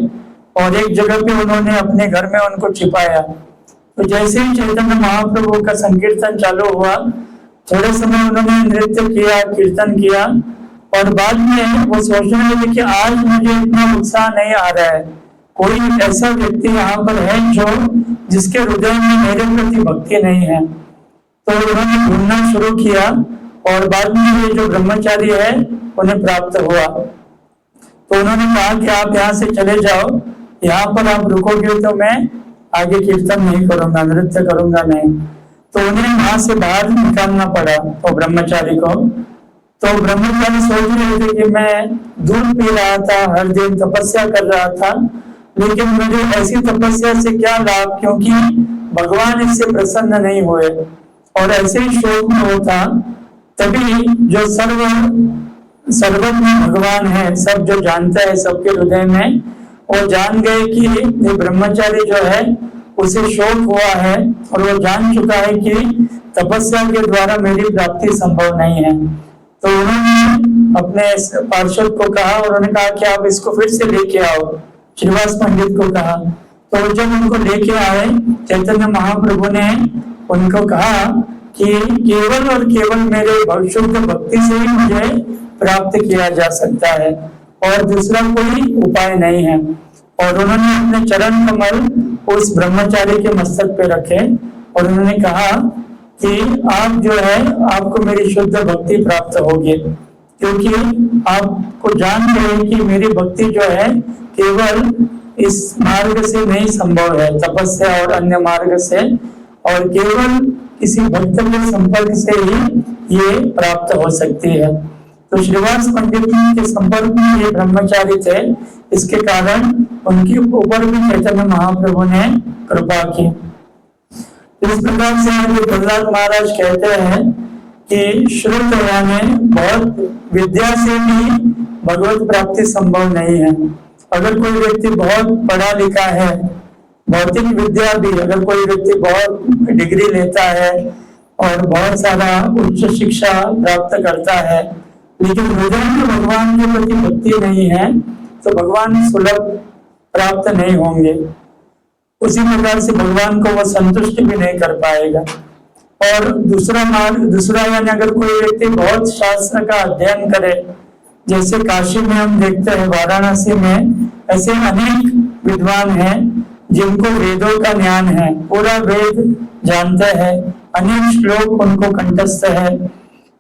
और एक जगह पे उन्होंने अपने घर में उनको छिपाया। तो जैसे ही चैतन्य महाप्रभु का संकीर्तन चालू हुआ, थोड़े समय उन्होंने नृत्य किया, कीर्तन किया, और बाद में वो सोचने लगे कि आज मुझे इतना उत्साह नहीं आ रहा है, कोई ऐसा व्यक्ति यहाँ पर है जो जिसके हृदय में मेरे प्रति भक्ति नहीं है। तो उन्होंने ढूंढना शुरू किया और बाद में ये जो ब्रह्मचारी है उन्हें प्राप्त हुआ। तो उन्होंने कहा कि आप यहाँ से चले जाओ, यहाँ पर आप रुकोगे तो मैं आगे कीर्तन नहीं करूंगा, नृत्य करूंगा नहीं। तो उन्हें वहां से बाहर निकालना पड़ा तो ब्रह्मचारी को। तो ब्रह्मचारी सोच रहे थे कि मैं दूध पी रहा था, हर दिन तपस्या कर रहा था, लेकिन मुझे ऐसी तपस्या से क्या लाभ, क्योंकि भगवान इससे प्रसन्न नहीं हुए। और ऐसे ही शोक में होता तभी जो सर्वज्ञ भगवान है, सब जो जानता है सबके हृदय में, वो जान गए कि ये ब्रह्मचारी जो है उसे शोक हुआ है और वो जान चुका है कि तपस्या के द्वारा मेरी प्राप्ति संभव नहीं है। तो उन्होंने अपने पार्षद को कहा और उन्होंने कहा कि आप इसको फिर से लेके आओ, श्रीवास पंडित को कहा। तो जब उनको लेके आए, चैतन्य महाप्रभु ने उनको कहा कि केवल और केवल मेरे शुद्ध भक्ति से ही मुझे प्राप्त किया जा सकता है और दूसरा कोई उपाय नहीं है। और उन्होंने अपने चरण कमल उस ब्रह्मचारी के मस्तक पे रखे और उन्होंने कहा कि आप जो है आपको मेरी शुद्ध भक्ति प्राप्त होगी, क्योंकि आपको जान गए कि मेरी भक्ति जो है केवल इस मार्ग से नहीं संभव है, तपस्या और अन्य मार्ग से, और केवल किसी भक्त के संपर्क से ही ये प्राप्त हो सकती है। तो श्रीवास पंडित के संपर्क में ये ब्रह्मचारी थे, इसके कारण उनके ऊपर भी चैतन्य महाप्रभु ने कृपा की। इस प्रकार से प्रहलाद महाराज कहते हैं कि श्रुत यानी बहुत विद्या से भी भगवत प्राप्ति संभव नहीं है। अगर कोई व्यक्ति बहुत पढ़ा लिखा है, भौतिक विद्या भी अगर कोई व्यक्ति बहुत डिग्री लेता है और बहुत सारा उच्च शिक्षा प्राप्त करता है, लेकिन हृदय में भगवान के प्रति भक्ति नहीं है तो भगवान सुलभ प्राप्त नहीं होंगे। उसी प्रकार से भगवान को वह संतुष्ट भी नहीं कर पाएगा। और दूसरा यानी अगर कोई व्यक्ति बहुत शास्त्र का अध्ययन करे, जैसे काशी में हम देखते हैं, वाराणसी में ऐसे अनेक विद्वान हैं जिनको वेदों का ज्ञान है, पूरा वेद जानते हैं, अनेक श्लोक उनको कंठस्थ है,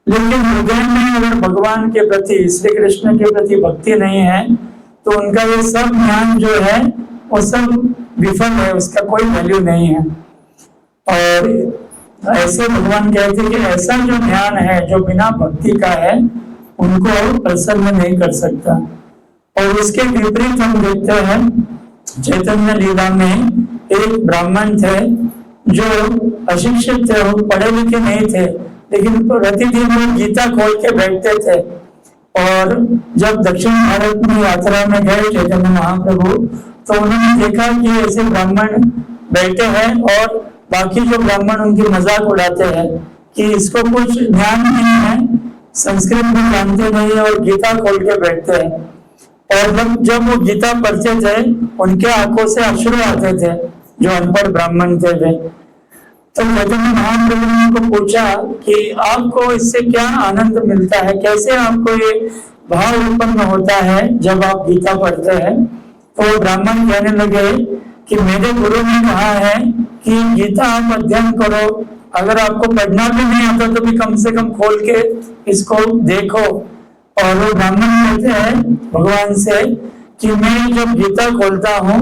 लेकिन हृदय में अगर भगवान के प्रति, श्री कृष्ण के प्रति भक्ति नहीं है तो उनका ये सब ज्ञान जो है वो सब विफल है, उसका कोई वैल्यू नहीं है। और ऐसे भगवान कहते हैं कि ऐसा जो ज्ञान है जो बिना भक्ति का है उनको प्रसन्न नहीं कर सकता। और इसके विपरीत हम देखते हैं चैतन्य लीला में एक ब्राह्मण थे जो अशिक्षित थे, वो पढ़े लिखे नहीं थे, लेकिन प्रतिदिन वो गीता खोल के बैठते थे। और जब दक्षिण भारत में यात्रा में गए चैतन्य महाप्रभु, तो उन्होंने देखा कि ऐसे ब्राह्मण बैठे हैं और बाकी जो ब्राह्मण उनकी मजाक उड़ाते हैं कि इसको कुछ ज्ञान नहीं है, संस्कृत भी जानते नहीं है और गीता खोल के बैठते हैं। और जब वो गीता पढ़ते थे उनके आंखों से अश्रु आते थे, जो अनपढ़ ब्राह्मण थे वे। तो चैतन्य महाप्रभु ने उनको पूछा कि आपको इससे क्या आनंद मिलता है, कैसे आपको ये भाव उत्पन्न होता है जब आप गीता पढ़ते हैं। तो ब्राह्मण कहने लगे कि मेरे गुरु ने कहा है कि गीता आप अध्ययन करो, अगर आपको पढ़ना भी नहीं आता तो भी कम से कम खोल के इसको देखो। और वो ब्राह्मण कहते हैं भगवान से कि मैं जब गीता खोलता हूँ,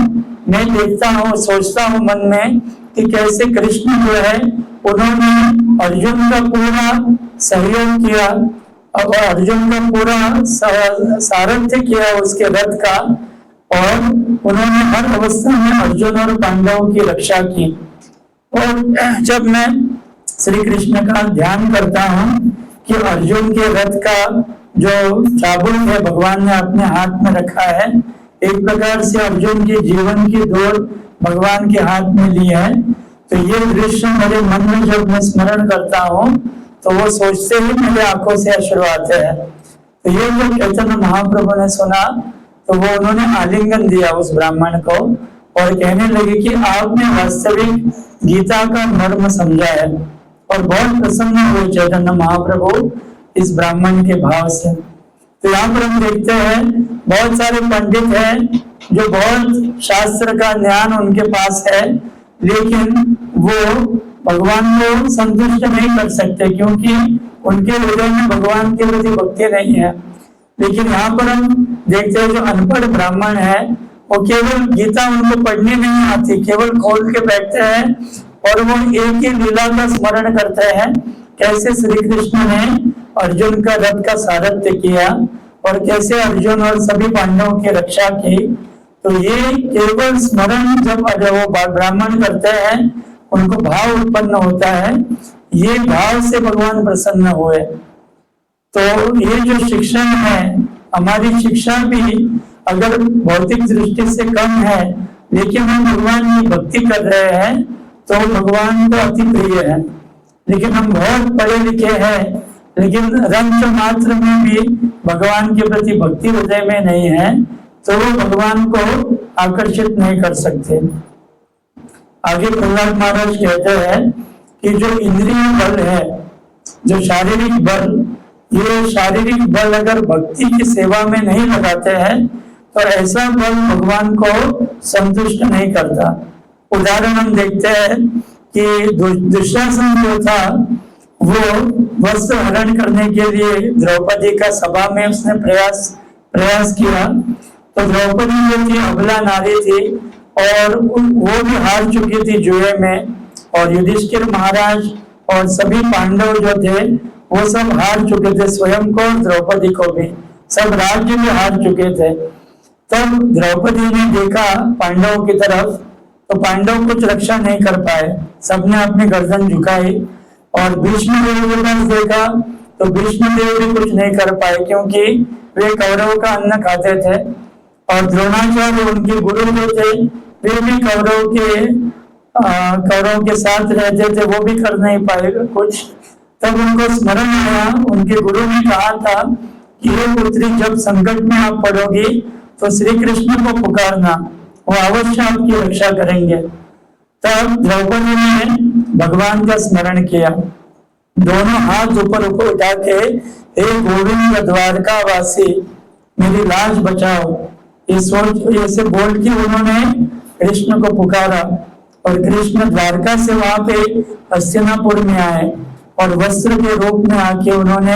मैं देखता हूँ, सोचता हूँ मन में कि कैसे कृष्ण जो है उन्होंने अर्जुन का पूरा सहयोग किया और अर्जुन का पूरा सारथ्य किया उसके रथ का, और उन्होंने हर अवस्था में अर्जुन और पांडवों की रक्षा की। और जब मैं श्री कृष्ण का ध्यान करता हूँ कि अर्जुन के रथ का जो चाबुक है भगवान ने अपने हाथ में रखा है, एक प्रकार से अर्जुन के जीवन की दौड़ भगवान के हाथ में ली है, तो ये दृश्य मेरे मन में जब मैं स्मरण करता हूँ तो वो सोचते ही मेरे आंखों से अश्रु आते हैं। तो ये जब चैतन्य महाप्रभु ने सुना तो वो उन्होंने आलिंगन दिया उस ब्राह्मण को और कहने लगे कि आपने वास्तविक गीता का मर्म समझा है। और बहुत प्रसन्न हुए चैतन्य महाप्रभु इस ब्राह्मण के भाव से। तो यहाँ पर हम देखते हैं बहुत सारे पंडित हैं जो बहुत शास्त्र का ज्ञान उनके पास है, लेकिन वो भगवान को संतुष्ट नहीं कर सकते क्योंकि उनके हृदय में भगवान के प्रति भक्ति नहीं है। लेकिन यहाँ पर हम देखते हैं जो अनपढ़ ब्राह्मण है वो केवल गीता उनको पढ़ने नहीं आती, केवल खोल के बैठते हैं और वो एक ही लीला का स्मरण करते हैं, कैसे श्री कृष्ण ने अर्जुन का रथ का सारथ्य किया और कैसे अर्जुन और सभी पांडवों की रक्षा की। तो ये केवल स्मरण जब वो ब्राह्मण करते हैं उनको भाव उत्पन्न होता है, ये भाव से भगवान प्रसन्न हुए। तो ये जो शिक्षा है, हमारी शिक्षा भी अगर भौतिक दृष्टि से कम है लेकिन हम भगवान की भक्ति कर रहे हैं तो भगवान को अति प्रिय है। लेकिन हम बहुत पढ़े लिखे हैं लेकिन रंग मात्र में भी भगवान के प्रति भक्ति हृदय में नहीं है तो वो भगवान को आकर्षित नहीं कर सकते। आगे प्रहलाद महाराज कहते हैं कि जो इंद्रिय बल है, जो शारीरिक बल, ये शारीरिक बल अगर भक्ति की सेवा में नहीं लगाते हैं तो ऐसा बल भगवान को संतुष्ट नहीं करता। उदाहरण हम देखते हैं कि दुशासन जो था वो वस्त्र हरण करने के लिए द्रौपदी का सभा में उसने प्रयास किया। तो द्रौपदी जो थी अबला नारी थी और वो भी हार चुकी थी जुए में, और युधिष्ठिर महाराज और सभी पांडव जो थे वो सब हार चुके थे, स्वयं को द्रौपदी को भी, सब राज्य भी हार चुके थे। तब द्रौपदी ने देखा पांडवों की तरफ तो पांडव कुछ रक्षा नहीं कर पाए, सबने अपनी गर्दन झुकाई। और भीष्म देव के पास देखा तो भीष्म देव भी कुछ नहीं कर पाए क्योंकि वे कौरव का अन्न खाते थे। और द्रोणाचार्य उनके गुरु जो थे वे भी कौरव के कौरवों के साथ रहते थे वो भी कर नहीं पाएगा कुछ। तब उनको स्मरण आया, उनके गुरु ने कहा था कि हे पुत्री, जब संकट में आप पड़ोगी तो श्री कृष्ण को पुकारना, वो अवश्य आपकी रक्षा करेंगे। तब द्रौपदी ने भगवान का स्मरण किया, दोनों हाथ ऊपर ऊपर उठा के, हे गोविंद द्वारका वासी, मेरी लाज बचाओ, ये सोच ऐसे बोल के उन्होंने कृष्ण को पुकारा। और कृष्ण द्वारका से वहां पे हस्तिनापुर में आए और वस्त्र के रूप में आके उन्होंने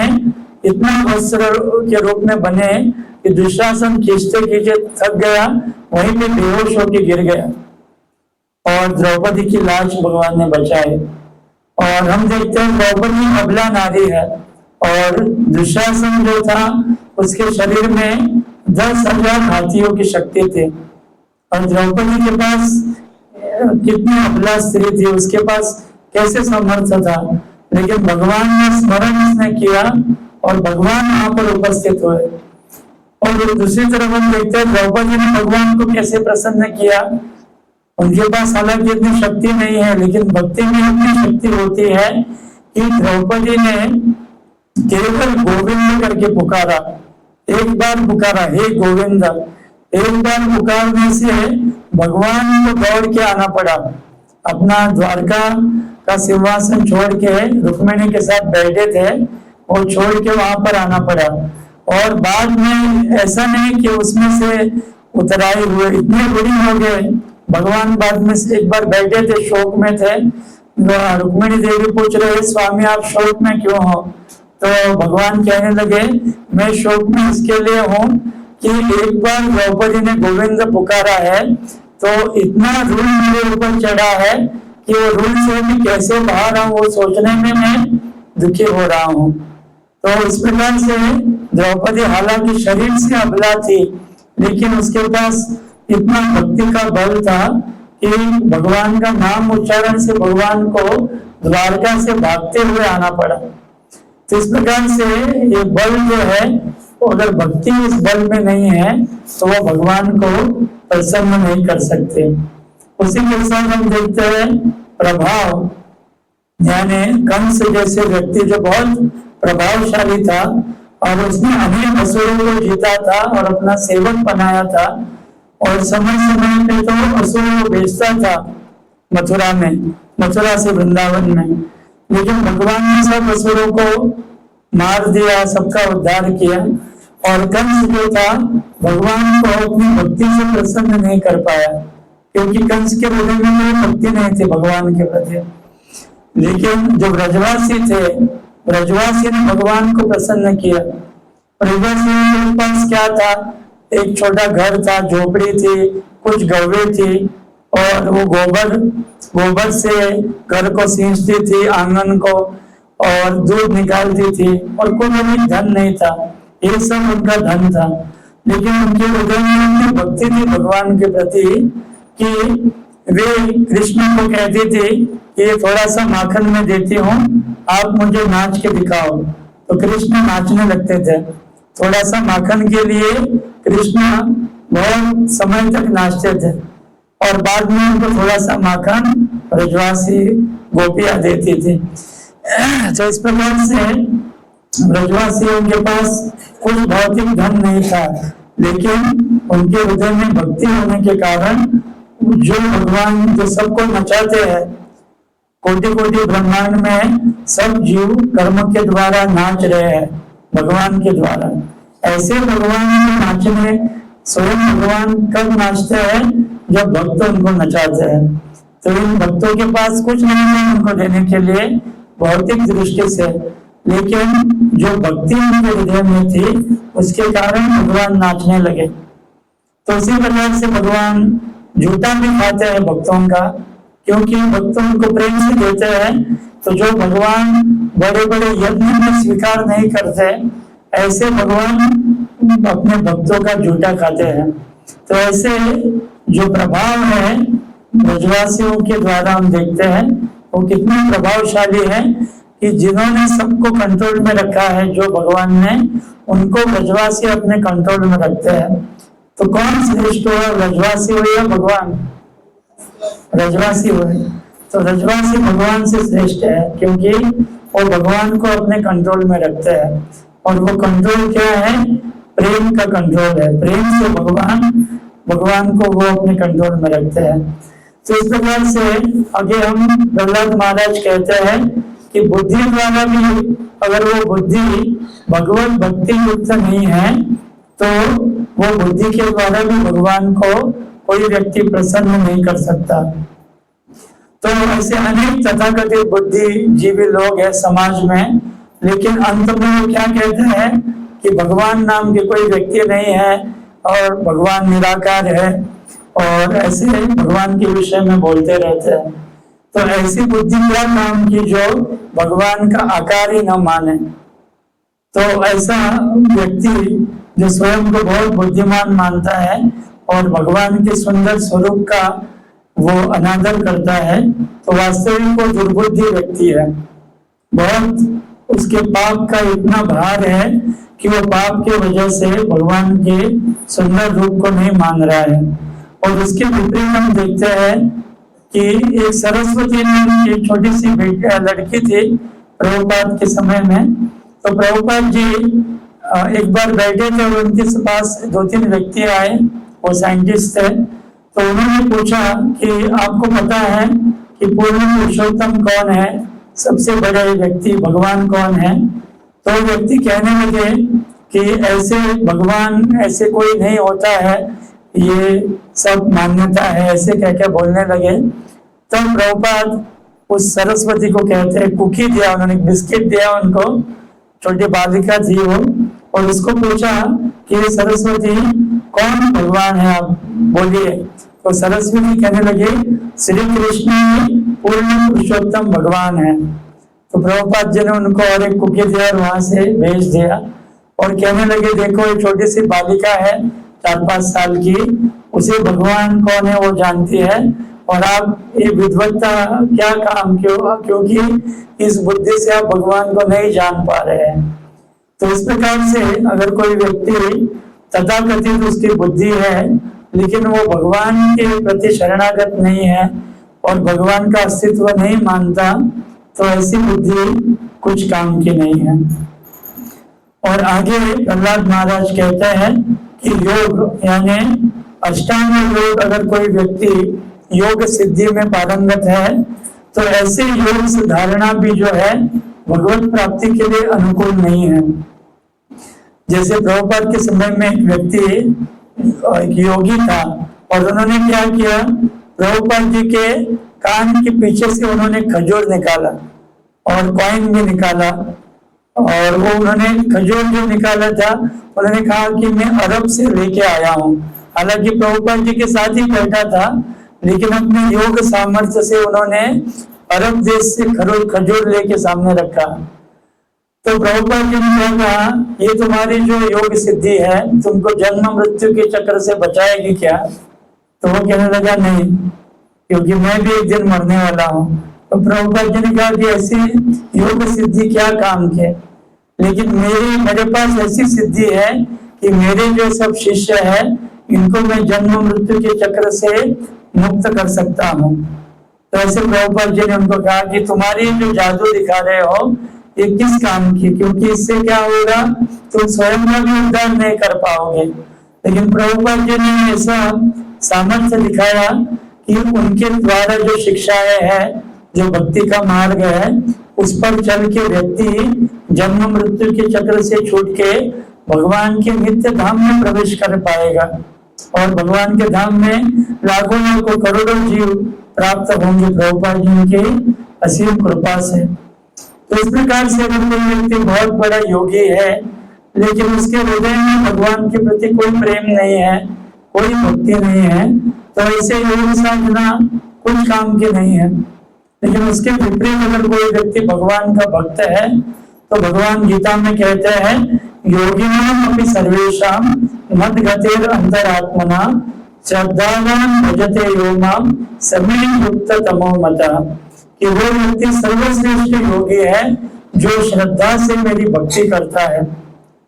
इतना वस्त्र के रूप में बने कि दुशासन खींचते खींचते थक गया, वहीं पे बेहोश होकर गिर गया और द्रौपदी की लाश भगवान ने बचाई। और हम देखते हैं द्रौपदी अबला नारी है और दुशासन जो था उसके शरीर में 10,000 हाथियों की शक्ति थी और द्रौपदी के पास कितनी अबला स्त्री थी, उसके पास कैसे समर्थ था, लेकिन भगवान ने स्मरण उसने किया और भगवान वहां पर उपस्थित हुए। और दूसरी तरफ हम देखते हैं द्रौपदी ने भगवान को कैसे प्रसन्न किया। उनके पास हालांकि इतनी शक्ति नहीं है, लेकिन भक्ति में इतनी शक्ति होती है कि द्रौपदी ने केवल गोविंद करके पुकारा, एक बार पुकारा, हे गोविंद, एक बार पुकारने से भगवान को दौड़ के आना पड़ा। अपना द्वारका का सिंहासन छोड़ के, रुक्मिणी के साथ बैठे थे, वो छोड़ के वहां पर आना पड़ा। और बाद में ऐसा नहीं कि उसमें से उतराए हुए इतने बुरी हो गए, भगवान बाद में से एक बार बैठे थे, शोक में थे, रुक्मिणी देवी पूछ रहे, स्वामी आप शोक में क्यों हो? तो भगवान कहने लगे, मैं शोक में इसके लिए हूँ कि एक बार द्रौपदी ने गोविंद पुकारा है तो इतना ऋण मेरे ऊपर चढ़ा है कि वो ऋण से मैं कैसे बाहर आऊं, वो सोचने में मैं दुखी हो रहा हूँ। तो इस प्रकार से द्रौपदी हालांकि शरीर से अबला थी, लेकिन उसके पास इतना भक्ति का बल था कि भगवान का नाम उच्चारण से भगवान को द्वारका से भागते हुए आना पड़ा। तो इस प्रकार से ये बल जो है, अगर भक्ति इस बल में नहीं है तो वो भगवान को प्रसन्न नहीं कर सकते। उसी के साथ हम देखते हैं प्रभाव, यानी कंस जैसे व्यक्ति जो बहुत प्रभावशाली था और उसने अनेक असुरों को जीता था और अपना सेवक बनाया था और समय समय पे तो असुरों को भेजता था मथुरा में, मथुरा से वृंदावन में, लेकिन भगवान ने सब असुरों को मार दिया, सबका उद्धार किया। और कंस जो था भगवान को अपनी भक्ति से प्रसन्न नहीं कर पाया, क्योंकि कंस के हृदय में कोई भक्ति नहीं थी भगवान के प्रति। लेकिन जो ब्रजवासी थे, ब्रजवासी ने भगवान को प्रसन्न किया। ब्रजवासी के पास क्या था? एक छोटा घर था, झोपड़ी थी, कुछ गौवे थी और वो गोबर से घर को सींचती थी, आंगन को, और दूध निकालती थी और कोई भी धन नहीं था, ये सब उनका धन था। लेकिन उनके हृदय में उनकी भक्ति थी भगवान के प्रति कि वे कृष्ण को कहती थी कि थोड़ा सा माखन में देती हूँ, आप मुझे नाच के दिखाओ। तो कृष्ण नाचने लगते थे। थोड़ा सा माखन के लिए कृष्ण बहुत समय तक नाचते थे और बाद में उनको थोड़ा सा माखन ब्रजवासी गोपियां देती थी। तो इस प्रकार से ब्रजवासियों के पास कुछ भौतिक धन नहीं था, लेकिन उनके हृदय में भक्ति होने के कारण जो भगवान जो सबको नचाते हैं, कोटि कोटि ब्रह्मांड में सब जीव कर्म के द्वारा नाच रहे हैं भगवान के द्वारा। ऐसे भगवान को नाचने, स्वयं भगवान कब नाचते हैं? जब भक्त उनको नचाते हैं। तो इन भक्तों के पास कुछ नहीं है उनको देने के लिए भौतिक दृष्टि से, लेकिन जो भक्ति उनके हृदय में थी उसके कारण भगवान नाचने लगे। तो उसी प्रकार से भगवान झूठा भी खाते हैं भक्तों का, क्योंकि भक्तों को प्रेम से देते हैं। तो जो भगवान बड़े बड़े यज्ञ में स्वीकार नहीं करते, ऐसे भगवान अपने भक्तों का झूठा खाते हैं। तो ऐसे जो प्रभाव है ब्रजवासियों के द्वारा हम देखते हैं वो कितना प्रभावशाली है कि जिन्होंने सबको कंट्रोल में रखा है, जो भगवान ने, उनको ब्रजवासी अपने कंट्रोल में रखते हैं। तो कौन श्रेष्ठ हुआ, ब्रजवासी हो या भगवान? रजवासी हुए। तो रजवासी भगवान से श्रेष्ठ है क्योंकि वो भगवान को अपने कंट्रोल में रखते हैं। और वो कंट्रोल क्या है? प्रेम का कंट्रोल है। प्रेम से भगवान को वो अपने कंट्रोल में रखते हैं। तो इस प्रकार से आगे हम प्रहलाद महाराज कहते हैं कि बुद्धि द्वारा भी अगर वो बुद्धि भगवत भक्ति युक्त नहीं है तो वो बुद्धि के द्वारा भी भगवान को कोई व्यक्ति प्रसन्न नहीं कर सकता। तो ऐसे अनेक तथाकथित बुद्धिजीवी लोग हैं समाज में, लेकिन अंत में वो क्या कहते हैं कि भगवान नाम के कोई व्यक्ति नहीं है और भगवान निराकार है, और ऐसे भगवान के विषय में बोलते रहते हैं। तो ऐसी बुद्धि क्या काम की जो भगवान का आकार ही न माने। तो ऐसा व्यक्ति जो स्वयं को बहुत बुद्धिमान मानता है और भगवान के सुंदर स्वरूप का वो अनादर करता है, तो वास्तविक वो दुर्बुद्धि व्यक्ति है। बहुत उसके पाप का इतना भार है कि वो पाप के वजह से भगवान के सुंदर रूप को नहीं मान रहा है। और उसके विपरीत हम देखते हैं कि एक सरस्वती नाम की छोटी सी लड़की थी प्रभुपाद के समय में। तो प्रभुपाद जी एक बार बैठे थे और उनके पास 2-3 व्यक्ति आए, वो साइंटिस्ट थे। तो उन्होंने पूछा कि आपको पता है कि पूर्ण पुरुषोत्तम कौन है, सबसे बड़े व्यक्ति भगवान कौन है? तो व्यक्ति कहने लगे कि ऐसे भगवान ऐसे कोई नहीं होता है, ये सब मान्यता है, ऐसे कह के बोलने लगे। तब प्रभुपाद उस सरस्वती को कहते हैं कुकी दिया, उन्होंने बिस्किट दिया उनको, छोटी बालिका थी वो, और उसको पूछा कि सरस्वती कौन भगवान है, आप बोलिए। तो सरस्वती कहने लगे श्री कृष्ण पूर्ण पुरुषोत्तम भगवान है। तो प्रभुपाद जी ने उनको और एक कुकी दिया और वहां से भेज दिया और कहने लगे देखो एक छोटी सी बालिका है 4-5 साल की, उसे भगवान कौन है वो जानती है, और आप ये विद्वत्ता क्या काम क्यों, क्योंकि इस बुद्धि से आप भगवान को नहीं जान पा रहे हैं। तो इस प्रकार से अगर कोई व्यक्ति तथाकथित उसकी बुद्धि है लेकिन वो भगवान के प्रति शरणागत नहीं है और भगवान का अस्तित्व नहीं मानता, तो ऐसी बुद्धि कुछ काम की नहीं है। और आगे प्रहलाद महाराज कहते हैं कि योग यानी अष्टांग योग, अगर कोई व्यक्ति योग सिद्धि में पारंगत है तो ऐसे योग धारणा भी जो है भगवत प्राप्ति के लिए अनुकूल नहीं है। जैसे प्रभुपाद के समय में एक व्यक्ति एक योगी था और उन्होंने क्या किया, प्रभुपाद जी के कान के पीछे से उन्होंने खजूर निकाला और कॉइन भी निकाला, और वो उन्होंने खजूर जो निकाला था उन्होंने कहा कि मैं अरब से लेके आया हूँ। हालांकि प्रभुपाद जी के साथ ही बैठा था, लेकिन अपने योग सामर्थ्य से उन्होंने अरब देश से खजूर लेके सामने रखा। तो प्रभुपाद जी ने क्या कहा, ये तुम्हारी जो योग सिद्धि है तुमको जन्म मृत्यु के चक्र से बचाएगी क्या? तो वो कहने लगा नहीं, क्योंकि मैं भी एक दिन मरने वाला हूँ। तो प्रभुपाद जी ने कहा कि ऐसी योग सिद्धि क्या काम के, लेकिन मेरे पास ऐसी सिद्धि है कि मेरे जो सब शिष्य है इनको मैं जन्म मृत्यु के चक्र से मुक्त कर सकता हूँ। तो ऐसे प्रभुपाद जी ने उनको कहा कि तुम्हारी जो जादू दिखा रहे हो ये किस काम की, क्योंकि इससे क्या होगा तुम स्वयं का भी उद्धार नहीं कर पाओगे। लेकिन प्रभुपाद जी ने ऐसा सामर्थ्य दिखाया कि उनके द्वारा जो शिक्षाएं है, जो भक्ति का मार्ग है, उस पर चल के व्यक्ति जन्म मृत्यु के चक्र से छूट के भगवान के नित्य धाम में प्रवेश कर पाएगा, और भगवान के धाम में लाखों करोड़ों जीव प्राप्त होंगे प्रभुपाद जी की असीम कृपा से। तो इस प्रकार से अगर कोई व्यक्ति बहुत बड़ा योगी है लेकिन उसके हृदय में भगवान के प्रति कोई प्रेम नहीं है, कोई भक्ति नहीं है, तो ऐसे योग साधना कुछ काम की नहीं है। लेकिन उसके विपरीत अगर कोई व्यक्ति भगवान का भक्त है तो भगवान गीता में कहते हैं योगिनाम अपि सर्वेषां मद्गतेर अंतरात्मना श्रद्धावान भजते यो मां समे युक्त तमो मतः, कि वो व्यक्ति सर्वश्रेष्ठ योगी है जो श्रद्धा से मेरी भक्ति करता है।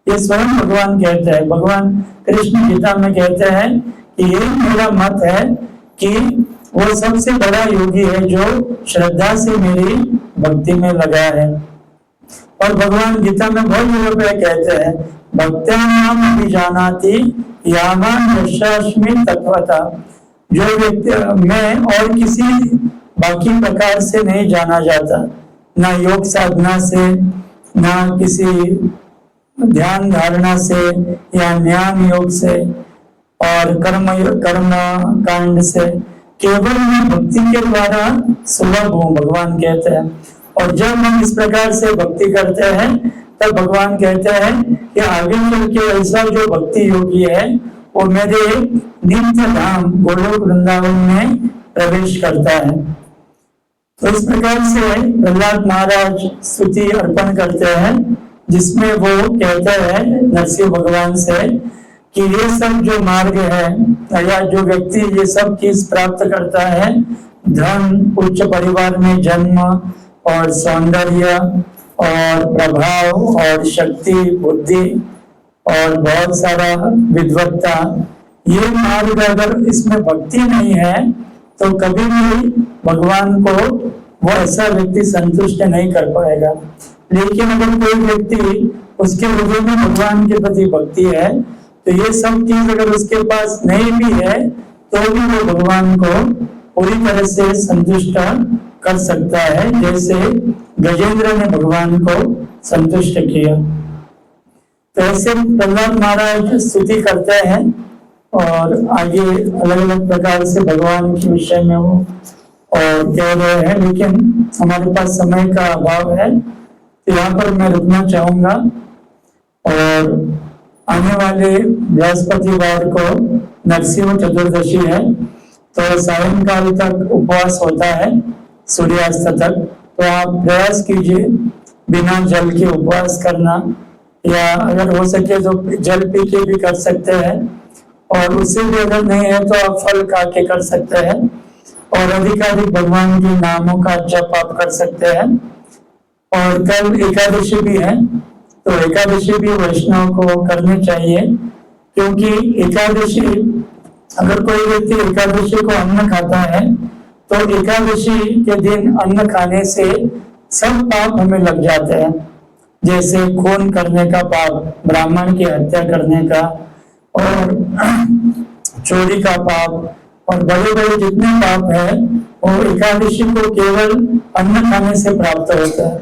ये स्वयं भगवान कहते हैं, भगवान कृष्ण गीता में कहते हैं कि ये मेरा मत है कि वो सबसे बड़ा योगी है जो श्रद्धा से मेरी भक्ति में लगा है। और भगवान गीता में बहुत जगह पे कहते हैं, भक्त्यानाम अभिजानाति यावान यशास्मि तत्वता। जो व्यक्ति मैं और किसी बाकी प्रकार से नहीं जाना जाता, ना योग साधना से, ना किसी ध्यान धारणा से या ज्ञान योग से और कर्म कांड से, केवल मैं भक्ति के द्वारा सुलभ हूँ, भगवान कहते हैं। और जब हम इस प्रकार से भक्ति करते हैं तब भगवान कहते हैं कि आगे चल के ऐसा जो भक्ति योगी है वो मेरे नित्य धाम गोलोक वृंदावन में प्रवेश करता है। तो इस प्रकार से प्रहलाद महाराज स्तुति अर्पण करते हैं, जिसमें वो कहते हैं नरसिंह भगवान से कि ये सब जो मार्ग है या जो व्यक्ति ये सब चीज प्राप्त करता है, धन, उच्च परिवार में जन्म और सौंदर्य और प्रभाव और शक्ति, बुद्धि और बहुत सारा विद्वत्ता, ये मार्ग अगर इसमें भक्ति नहीं है तो कभी भी भगवान को वो ऐसा व्यक्ति संतुष्ट नहीं कर पाएगा। लेकिन अगर कोई व्यक्ति उसके हृदय में भगवान के प्रति भक्ति है तो ये सब चीज अगर उसके पास नहीं भी है तो भी वो भगवान को पूरी तरह से संतुष्ट कर सकता है, जैसे गजेंद्र ने भगवान को संतुष्ट किया। तो ऐसे प्रहलाद महाराज स्तुति करते हैं और आगे अलग अलग प्रकार से भगवान के विषय में वो और कह रहे हैं, लेकिन हमारे पास समय का अभाव है तो यहाँ पर मैं रुकना चाहूंगा। और आने वाले बृहस्पतिवार को नरसिंह चतुर्दशी है, तो सायंकाल तक उपवास होता है, सूर्यास्त तक। तो आप प्रयास कीजिए बिना जल के उपवास करना, या अगर हो सके तो जल पी के भी कर सकते हैं, और उससे भी अगर नहीं है तो आप फल खा के कर सकते हैं, और अधिकाधिक भगवान के नामों का जप आप कर सकते हैं। और कल एकादशी भी है, तो एकादशी भी वैष्णव को करनी चाहिए, क्योंकि एकादशी अगर कोई व्यक्ति एकादशी को अन्न खाता है तो एकादशी के दिन अन्न खाने से सब पाप हमें लग जाते हैं, जैसे खून करने का पाप, ब्राह्मण की हत्या करने का, और चोरी का पाप, और बड़े बड़े जितने पाप है वो एकादशी को केवल अन्न खाने से प्राप्त होता है।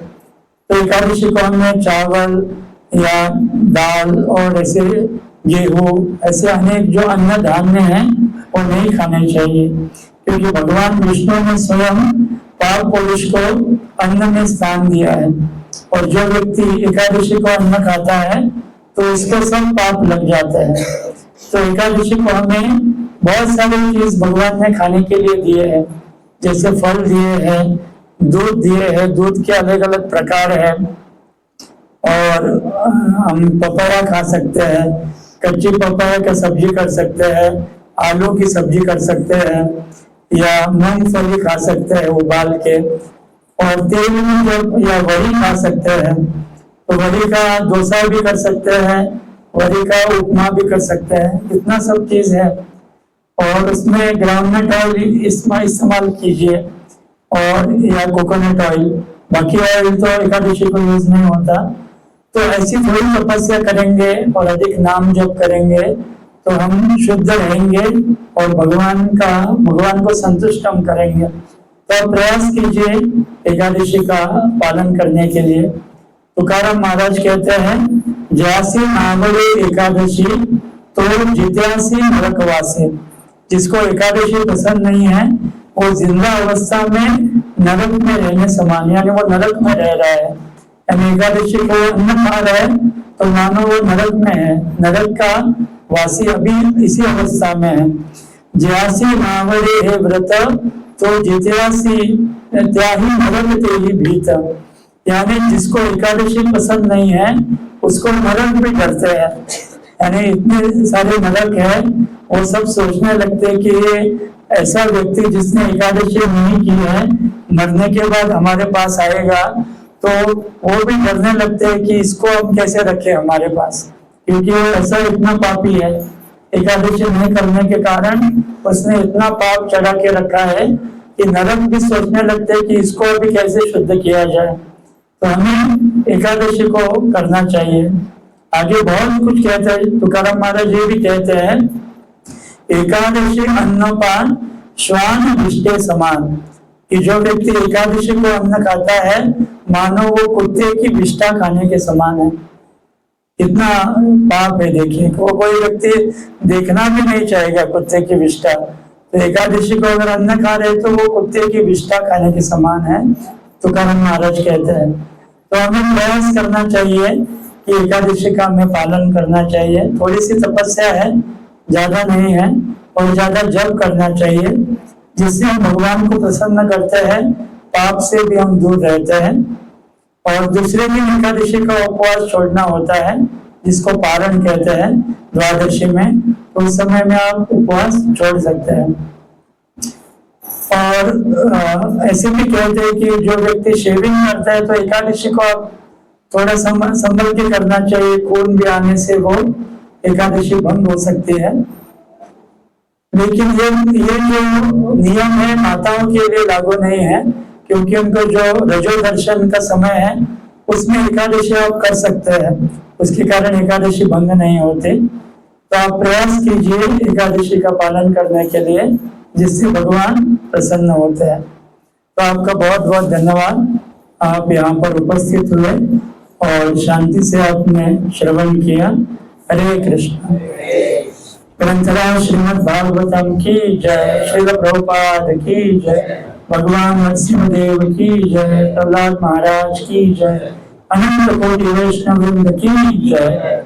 तो एकादशी को हमें चावल या दाल और ऐसे गेहूं, ऐसे अनेक जो अन्न धान्य हैं वो नहीं खाने चाहिए, क्योंकि भगवान विष्णु ने स्वयं पाप पुरुष को अन्न में स्थान दिया है। और जो व्यक्ति एकादशी को अन्न खाता है तो इसको सब पाप लग जाते हैं। तो एकादशी को हमें बहुत सारी चीज भगवान ने खाने के लिए दिए हैं, जैसे फल दिए हैं, दूध दिए हैं, दूध के अलग अलग प्रकार है, और हम पपाया खा सकते हैं, कच्ची पपाया का सब्जी कर सकते हैं, आलू की सब्जी कर सकते हैं, या मूंगफली खा सकते हैं उबाल के, और तेल में जब या वड़ी खा सकते हैं, तो वड़ी का डोसा भी कर सकते हैं, वड़ी का उपमा भी कर सकते हैं, इतना सब चीज है। और उसमें ग्राउंडनट ऑयल इस्तेमाल कीजिए, और या कोकोनट ऑयल, बाकी ऑयल तो एकादशी को यूज नहीं होता। तो ऐसी थोड़ी तपस्या करेंगे और अधिक नाम जप करेंगे तो हम शुद्ध रहेंगे और भगवान को संतुष्ट हम करेंगे। तो प्रयास कीजिए एकादशी का पालन करने के लिए। तुकाराम महाराज कहते हैं, ज्यासी आवड़े एकादशी तो जित्यासी नरकवासी। जिसको एकादशी पसंद नहीं है वो जिंदा अवस्था में नरक में रहने समान, यानी वो नरक में रह रहा है, यानी एकादशी को अन्न खा रहा है तो मानो वो नरक में है, नरक का वासी अभी इसी अवस्था में है। ज्यासी नावरे है व्रत तो जित्यासी त्याही नरक तेही भीत। यानी जिसको एकादशी पसंद नहीं है उसको नरक भी डरते हैं, यानी इतने सारे नरक है, वो सब सोचने लगते हैं कि ये ऐसा व्यक्ति जिसने एकादशी नहीं की है मरने के बाद हमारे पास आएगा, तो वो भी डरने लगते हैं कि इसको हम कैसे रखें हमारे पास, क्योंकि वो ऐसा इतना पापी है। एकादशी नहीं करने के कारण उसने इतना पाप चढ़ा के रखा है कि नरक भी सोचने लगते हैं कि इसको अभी कैसे शुद्ध किया जाए। तो हमें एकादशी को करना चाहिए। आगे बहुत कुछ कहते हैं, तुकाराम महाराज ये भी कहते हैं, एकादशी अन्नपान श्वान विष्टे समान, कि जो व्यक्ति एकादशी को अन्न खाता है मानो वो कुत्ते की विष्ठा खाने के समान है। इतना पाप है, देखिए वो कोई व्यक्ति देखना भी नहीं चाहेगा कुत्ते की विष्ठा। तो एकादशी को अगर अन्न खा रहे तो वो कुत्ते की विष्ठा खाने के समान है, तुकाराम महाराज कहते हैं। तो हमें प्रयास करना चाहिए कि एकादशी का हमें पालन करना चाहिए। थोड़ी सी तपस्या है, ज्यादा नहीं है, और ज्यादा जप करना चाहिए, जिससे हम भगवान को प्रसन्न करते हैं, पाप से भी हम दूर रहते हैं। और दूसरे दिन एकादशी का उपवास छोड़ना होता है, जिसको पारण कहते हैं द्वादशी में, तो उस समय में आप उपवास छोड़ सकते हैं। और ऐसे भी कहते हैं कि जो व्यक्ति शेविंग करता है तो एकादशी को आप थोड़ा संभल के करना चाहिए, खून भी आने से वो एकादशी भंग हो सकती है। लेकिन ये जो नियम है माताओं के लिए लागू नहीं है, क्योंकि उनको जो रजो दर्शन का समय है उसमें एकादशी आप कर सकते हैं, उसके कारण एकादशी भंग नहीं होते। तो आप प्रयास कीजिए एकादशी का पालन करने के लिए, जिससे भगवान प्रसन्न होते हैं। तो आपका बहुत बहुत धन्यवाद, आप यहाँ पर उपस्थित हुए और शांति से आपने श्रवण किया। हरे कृष्ण। ग्रंथराज श्रीमद् भागवतम की जय, श्रील प्रभुपाद की जय, भगवान नरसिंहदेव की जय, प्रहलाद महाराज की जय, अनंत कोटि वैष्णव वृंद की जय।